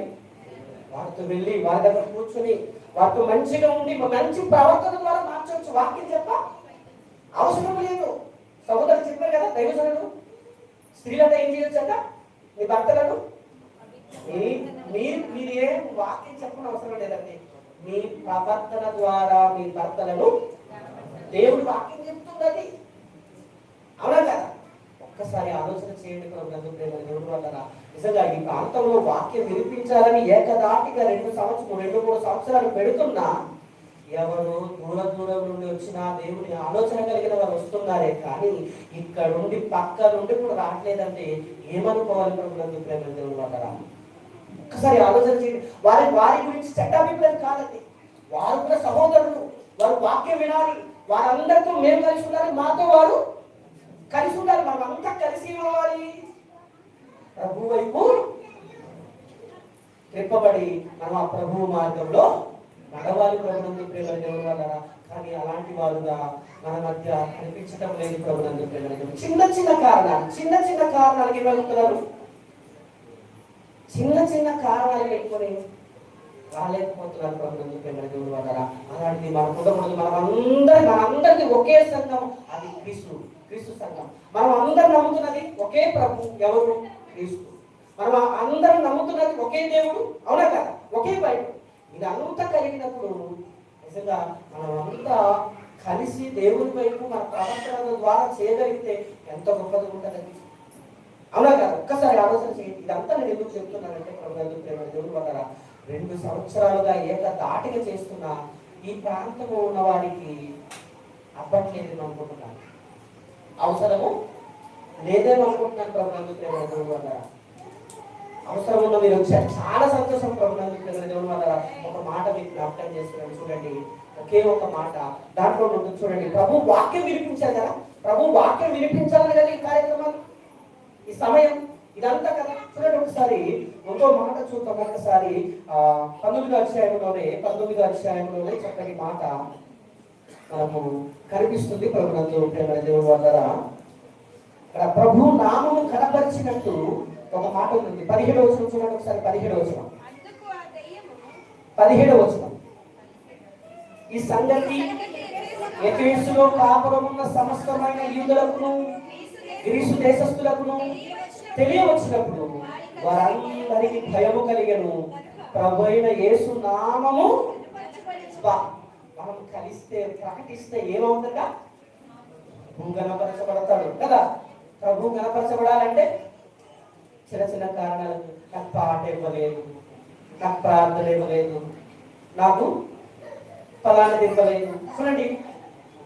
వారితో వెళ్ళి వారి దగ్గర కూర్చొని వారితో మంచిగా ఉండి మంచి ప్రవర్తన ద్వారా మార్చవచ్చు. వాక్యం చెప్ప అవసరం లేదు. సహోదరులు చెప్పారు కదా, దైవజనులు స్త్రీలతో ఏం చేయొచ్చట? మీ భర్తలను మీరు ఏ వాక్యం చెప్పడం అవసరం లేదండి. మీ ప్రవర్తన ద్వారా మీ భర్తలను దేవుడు వాక్యం చెప్తున్నది. అవునా కదా? ఒక్కసారి ఆలోచన చేయండి. ప్రభునందు ప్రేమ దేవుడు వల్ల నిజంగా ఈ ప్రాంతంలో వాక్యం వినిపించాలని ఏకదాటిగా 2-3 సంవత్సరాలు పెడుతున్నా ఎవరు దూరం నుండి వచ్చినా దేవుని ఆలోచన కలిగిన వారు వస్తున్నారే కానీ ఇక్కడ నుండి పక్క నుండి కూడా రావట్లేదంటే ఏమనుకోవాలి? ప్రభునందు ప్రేమ దేవుడు వల్ల ఒక్కసారి ఆలోచన చేయండి. వారి గురించి చెడ్డాభిప్రాయం కాదండి. వారు కూడా సహోదరులు, వారు వాక్యం వినాలి. వారందరితో మేము కలిసి ఉండాలి, మాతో వారు కలిసి ఉండాలి. మనం అంతా కలిసి ఇవ్వాలి. ప్రభు వైపు తిప్పబడి మనం ఆ ప్రభు మార్గంలో నడవాలి. ప్రభునందు ప్రేమ దేవుడు వల్ల కానీ అలాంటి వారుగా మన మధ్య కనిపించడం లేదు. ప్రభునందు ప్రేమ దేవుడు చిన్న కారణాలకి వెళ్తున్నారు. చిన్న కారణాలు పెట్టుకొని రాలేకపోతున్నారు. ప్రభునందు ప్రేమ దేవుడు వల్ల అలాంటిది మనం ఉండకూడదు. మనందరిది ఒకే సంఘం, అది క్రీస్తు సంఘం. మనం అందరం నమ్ముతున్నది ఒకే ప్రభు, ఎవరు? క్రీస్తు. మనం అందరం నమ్ముతున్నది ఒకే దేవుడు. అవునా కదా? ఒకే బైబిల్. ఇదంతా కలిగినప్పుడు నిజంగా మనం అంతా కలిసి దేవుని వైపు మన ప్రవర్తన ద్వారా చేయగలిగితే ఎంత గొప్పది ఉంటుందండి. అవునా కదా? ఒక్కసారి ఆలోచన చేయండి. ఇదంతా నేను ఎందుకు చెప్తున్నానంటే ప్రభునందు ప్రేమ దేవుడు వల్ల 2 సంవత్సరాలుగా ఏకదాటిగా చేస్తున్న ఈ ప్రాంతంలో ఉన్న వారికి అవ్వట్లేదని అనుకుంటున్నాను. అవసరము లేదేమో అనుకుంటున్నాను. ప్రభునందు ప్రేమ దేవుడు వల్ల అవసరం ఉన్న మీరు వచ్చారు. చాలా సంతోషం. ప్రభునందు ప్రేమ దేవుడు వల్ల ఒక మాట మీకు జ్ఞాపకం చేస్తున్నాను. చూడండి, ఒకే ఒక మాట దాంట్లో ఉంటుంది. చూడండి, ప్రభు వాక్యం వినిపించారు కదా. ప్రభు వాక్యం వినిపించాలని కదా ఈ కార్యక్రమాలు, ఈ సమయం, ఇదంతా కదా. చూడండి ఒకసారి ఇంకో మాట చూద్దాం. ఒకసారి 19వ అధ్యాయంలోనే చక్కటి మాట మనకు కనిపిస్తుంది. ప్రభునందు ప్రేమ దేవుడు వల్ల ఇక్కడ ప్రభు నామము కనపరిచినట్టు ఒక మాట ఉంటుంది. 17వ వచనం చూడండి ఒకసారి. 17వ వచనం. ఈ సంగతి ఎఫెసులో కాపురం ఉన్న సమస్తమైన యూదులకును గ్రీసు దేశస్థులకును తెలియవచ్చినప్పుడు వారందరికీ భయము కలిగెను. ప్రభువైన యేసు నామము మనం కలిస్తే ప్రకటిస్తే ఏమవుతుందా? ప్రభు గణపరచబడతాడు కదా. ప్రభు గణపరచబడాలంటే చిన్న చిన్న కారణాలు, నాకు పాట ఇవ్వలేదు, నాకు ప్రార్థన ఇవ్వలేదు, నాకు ఫలాన్ని ఇవ్వలేదు. చూడండి,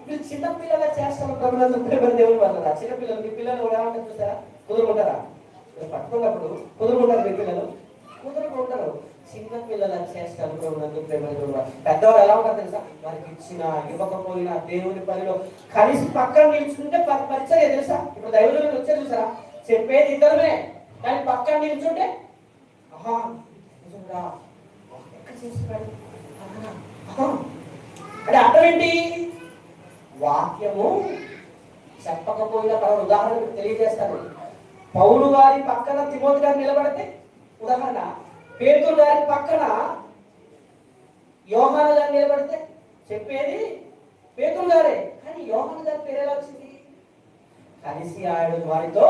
వీళ్ళు చిన్నపిల్లల చేస్తారు ప్రభుత్వం ప్రేమ దేవుని వల్ల. చిన్నపిల్లలు, మీ పిల్లలు కూడా ఏమంటారు చూసారా? కుదురుకుంటారా? పట్టుకున్నప్పుడు కుదురుకుంటారు మీ పిల్లలు? కుదురుకుంటారు. చిన్న పిల్లల చేస్తారు ప్రభుత్వం ప్రేమ దేవుని వల్ల. పెద్దవారు ఎలా ఉంటారు తెలుసా? వారికి ఇచ్చిన ఇవ్వకపోయినా దేవుని పనిలో కలిసి పక్కన నిల్చుంటే పరిచయం తెలుసా? ఇప్పుడు దైవజనులు వచ్చారు చూసారా? చెప్పేది ఇద్దరునే, కానీ పక్కన నిల్చుంటే ఆహా నిజంగా ఎక్కడ చేస్తున్నాడు అంటే అర్థం ఏంటి? వాక్యము చెప్పకపోయినా పలు ఉదాహరణ తెలియజేస్తాడు. పౌలు గారి పక్కన తిమోతి గారు నిలబడితే ఉదాహరణ, పేతురు గారి పక్కన యోహాను గారు నిలబడితే చెప్పేది పేతురు గారే, కానీ యోహాను గారి పేరు ఎలా వచ్చింది? కలిసి ఆయన వారితో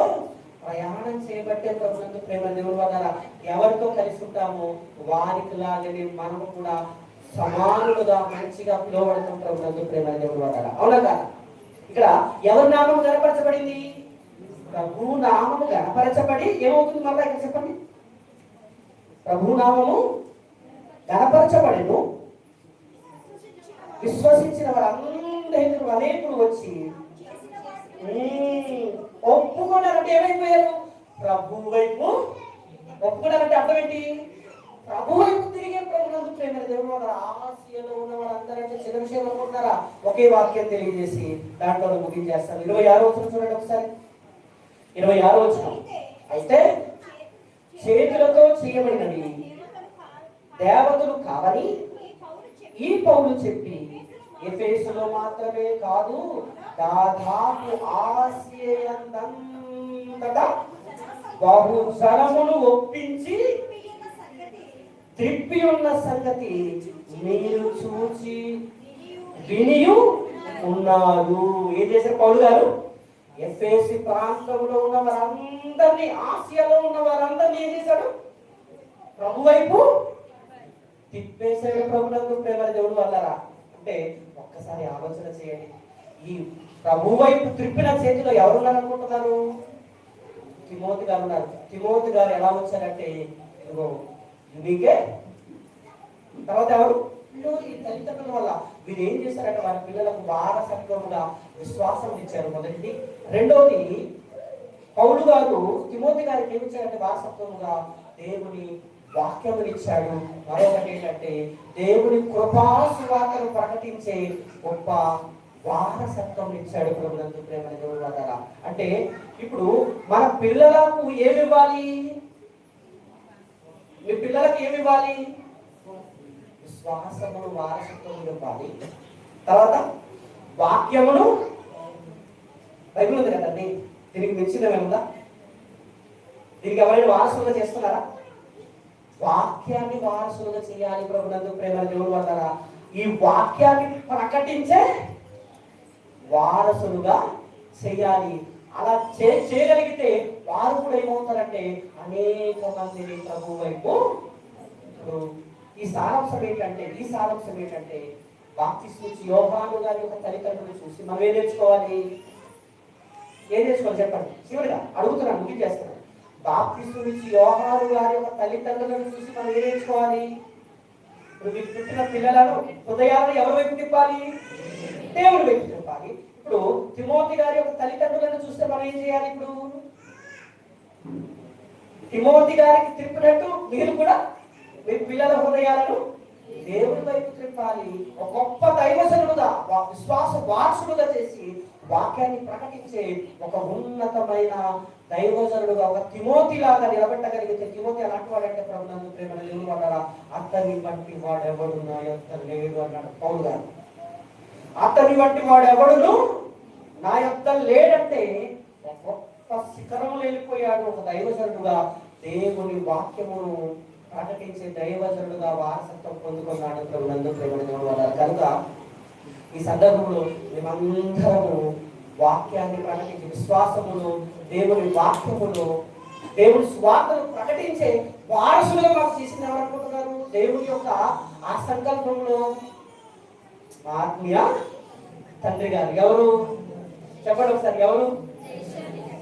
ప్రయాణం చేయబట్టే ప్రభుత్వం ప్రేమ దేవుని వల్ల. ఎవరితో కలిసి ఉంటామో వారికి లాగానే మనము కూడా సమానులుగా మంచిగా పిలువబడతాం ప్రభుత్వం ప్రేమ దేవుని వల్ల. అవునా కదా? ఇక్కడ ఎవరి నామం గణపరచబడింది? ప్రభు నామము గణపరచబడి ఏమవుతుంది? మళ్ళీ ఇక్కడ చెప్పండి. ప్రభు నామము గణపరచబడిను, విశ్వసించిన వారందరూ అనేకులు వచ్చి ఒప్పుకున్నారంటే ఏమైపోయారు? ప్రభు వైపు ఒప్పుకున్నారంటే అర్థం ఏంటి? ప్రభు వైపు తిరిగే ప్రభుత్వం ప్రేమ దేవుడు. ఆసియాలో ఉన్న వాళ్ళందరంటే చిన్న విషయం అనుకుంటున్నారా? ఒకే వాక్యం తెలియజేసి దాంట్లో ముగించేస్తారు. 26వ వచనం చూడండి ఒకసారి. 26వ వచనం. అయితే చేతులతో చేయబడినవి దేవతలు కావని ఈ పౌలు చెప్పి ఎఫెసులో మాత్రమే కాదు, దాదాపు ఆసియంతటా బహు జనమును ఒప్పించి త్రిప్పి ఉన్న సంగతి మీరు చూచి వినియు ఉన్నారు. ఏం చేశారు పౌలు గారు? ఎఫెసు ప్రాంతంలో ఉన్న వారందరినీ, ఆసియాలో ఉన్న వారందరినీ ఏం చేశాడు? ప్రభు వైపు తిప్పేశాడు. ప్రభునందు ప్రేమ దేవుడు వల్లరా. అంటే ఒక్కసారి ఆలోచన చేయండి. ఈ ప్రభు వైపు త్రిప్పిన చేతిలో ఎవరున్నారు అనుకుంటున్నారు? తిమోతి గారు ఉన్నారు. తిమోతి గారు ఎలా వచ్చారంటే ఇదిగో మీకే. తర్వాత ఎవరు? ఈ తల్లిదండ్రుల వల్ల వీళ్ళు ఏం చేశారంటే వారి పిల్లలకు వారసత్వముగా విశ్వాసం ఇచ్చారు. మొదటిది. రెండోది, పౌలు గారు తిమోతి గారికి ఏమి ఇచ్చారంటే వారసత్వముగా దేవుని వాక్యములు ఇచ్చాడు. మరొకటి ఏంటంటే దేవుని కృపా సువార్తను ప్రకటించే గొప్ప వారసత్వం ఇచ్చాడు ప్రభునందు ప్రేమ దేవుడు వల్ల. అంటే ఇప్పుడు మన పిల్లలకు ఏమి ఇవ్వాలి? మీ పిల్లలకు ఏమి ఇవ్వాలి? విశ్వాసమును వారసత్వం ఇవ్వాలి. తర్వాత వాక్యమును, బైబిల్ ఉంది కదండి, దీనికి మించినమేముందా? దీనికి ఎవరైనా వారసులుగా చేస్తున్నారా? వాక్యాన్ని వారసులుగా చేయాలి ప్రభునందు ప్రేమ దేవుడు వల్ల. ఈ వాక్యాన్ని ప్రకటించే వారసులుగా చేయాలి. అలా చేయగలిగితే వారు కూడా ఏమవుతారంటే అనేక మందిని ప్రభు వైపు. ఈ సారాంశం ఏంటంటే బాప్తిస్మిచ్చి యోహాను గారి యొక్క తల్లిదండ్రులు చూసి మనం ఏం నేర్చుకోవాలి? చెప్పండి. చివరిగా అడుగుతున్నాను, ముగించేస్తున్నాను. బాప్తిస్మిచ్చి యోహాను గారి యొక్క తల్లిదండ్రులను చూసి మనం ఏం నేర్చుకోవాలి? ఇప్పుడు మీకు పుట్టిన పిల్లలను హృదయాలను ఎవరి వైపు తిప్పాలి? దేవుడి వైపు తిప్పాలి. ఇప్పుడు తిమోతి గారి యొక్క తల్లిదండ్రులను చూస్తే మనం ఏం చేయాలి? ఇప్పుడు తిమోతి గారికి తిప్పినట్టు మీరు కూడా మీ పిల్లల హృదయాలను దేవుడి వైపు తిప్పాలి. ఒక గొప్ప దైవజనుడుగా, విశ్వాస వారసుడుగా చేసి వాక్యాన్ని ప్రకటించే ఒక ఉన్నతమైన దైవజనుడుగా, ఒక తిమోతి లాగా నిలబెట్టగలిగితే, తిమోతి అలాంటి వాడంటే ప్రభునందు ప్రేమ దేవుడు అన్నారా, అతని వంటి వాడెవడు నా యొక్క లేడు అన్నాడు పౌలు గారు. అతని వంటి వాడెవడును నా యొక్క లేడంటే గొప్ప శిఖరంలో వెళ్ళిపోయాడు. ఒక దైవజనుడుగా దేవుని వాక్యమును ప్రకటించే దైవజనుడుగా వారసత్వం పొందుకున్నాడు ప్రభునందు ప్రేమ దేవుడు అన్నారు. కనుక ఈ సందర్భంలో మేమందరము వాక్యాన్ని ప్రకటించి విశ్వాసమును, దేవుని వాక్యమును, దేవుని స్వార్థను ప్రకటించే వారసులుగా మాకు చేసింది ఎవరనుకుంటున్నారు? దేవుని యొక్క ఆ సంకల్పంలో మా ఆత్మీయ తండ్రి గారు. ఎవరు చెప్పండి ఒకసారి, ఎవరు?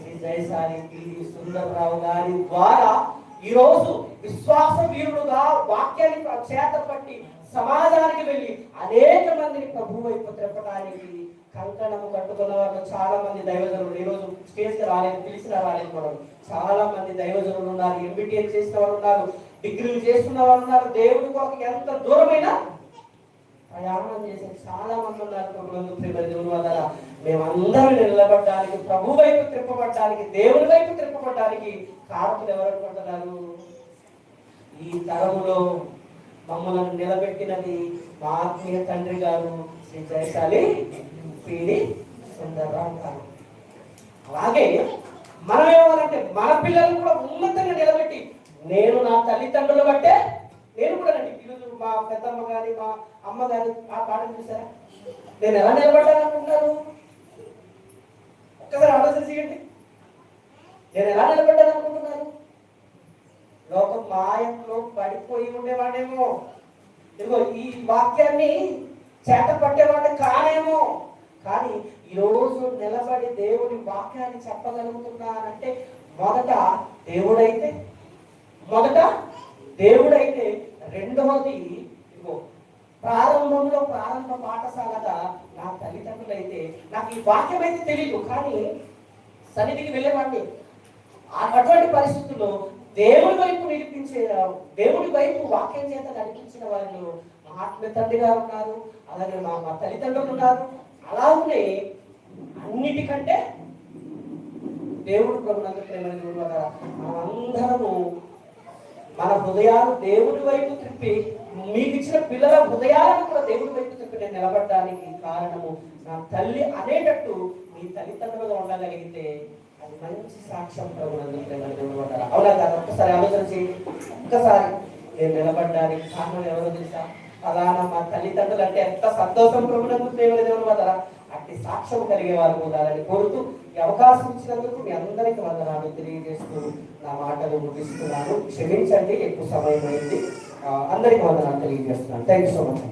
శ్రీ జయశాలి పివి సుందరరావు గారి ద్వారా ఈరోజు విశ్వాస వీరుడుగా వాక్యాన్ని చేత పట్టి సమాజానికి వెళ్ళి అనేక మందిని ప్రభు వైపు త్రిప్పడానికి కంకణము కట్టుకున్న వాళ్ళు చాలా మంది దైవజనులు ఈరోజు స్టేజ్కి రాలేదు, పిలిచిన రాలేదు. మనం చాలా మంది దైవజనులు ఉన్నారు, ఎంబీటీఎస్ చేసిన వాళ్ళు ఉన్నారు, డిగ్రీలు చేస్తున్న వాళ్ళు ఉన్నారు. దేవుడి కొరకు ఎంత దూరమైనా ప్రయాణం చేసే చాలా మంది ఉన్నారు. ప్రభునందు ప్రియమైన దేవుని వల్ల మేమందరం నిలబడడానికి, ప్రభు వైపు త్రిప్పబడడానికి, దేవుని వైపు త్రిప్పబడడానికి కారకులు ఎవరు అనుకుంటున్నారు? ఈ తరములో మమ్మల్ని నిలబెట్టినది మా ఆత్మీయ తండ్రి గారు శ్రీ జయశాలి పివి సుందరరావు గారు. అలాగే మనం ఏమన్నారంటే మన పిల్లలు కూడా ఉన్నతంగా నిలబెట్టి, నేను నా తల్లిదండ్రులు బట్టే నేను కూడా రండి. ఈరోజు మా పెద్దమ్మ గారి మా అమ్మ గారి ఆ పాట చూసారా? నేను ఎలా నిలబడ్డాను అనుకుంటారు? ఒక్కసారి ఆలోచన చేయండి. నేను ఎలా నిలబడ్డాను అనుకుంటున్నారు? లోక మాయంలో పడిపోయి ఉండేవాడేమో, ఇదిగో ఈ వాక్యాన్ని చేత పట్టేవాడు కానేమో, కానీ ఈరోజు నిలబడి దేవుని వాక్యాన్ని చెప్పగలుగుతున్నానంటే మొదట దేవుడైతే రెండవది ఇదిగో ప్రారంభ పాఠశాలగా నా తల్లిదండ్రులు అయితే నాకు ఈ వాక్యం అయితే తెలియదు, కానీ సన్నిధికి వెళ్ళేవాడిని. అటువంటి పరిస్థితుల్లో దేవుడి వైపు దేవుడి వైపు వాక్యం చేత నడిపించిన వాళ్ళు మా ఆత్మీయ తండ్రి గారు ఉన్నారు, అలాగే మా తల్లిదండ్రులు ఉన్నారు. అలాగే అన్నిటికంటే దేవుడు ప్రభునందు ప్రేమని దేవుడు వల్ల మనమందరము మన హృదయాలు దేవుడి వైపు త్రిప్పి, మీకు ఇచ్చిన పిల్లల హృదయాలను కూడా దేవుడి వైపు త్రిప్పి నేను నిలబడడానికి కారణము నా తల్లి అనేటట్టు మీ తల్లిదండ్రులుగా ఉండగలిగితే అది మంచి సాక్ష్యం ప్రభునందు ప్రేమని దేవుడు వల్ల. అవునా కాదు? ఒక్కసారి ఆలోచన చేయండి. ఒక్కసారి నేను నిలబడడానికి కారణం ఎవరో తెలుసా? అలానా మా తల్లిదండ్రులు అంటే ఎంత సంతోషం ప్రభునందు ప్రేమని దేవుడు వల్ల. అట్టి సాక్ష్యం కలిగే వారు ఉండాలని కోరుతూ ఈ అవకాశం ఇచ్చినందుకు మీ అందరికీ వందనాలు తెలియజేస్తూ నా మాటలు ముగిస్తున్నాను. క్షమించండి, ఎక్కువ సమయం అయింది. అందరికీ వందనాలు తెలియజేస్తున్నాను. Thank you so much.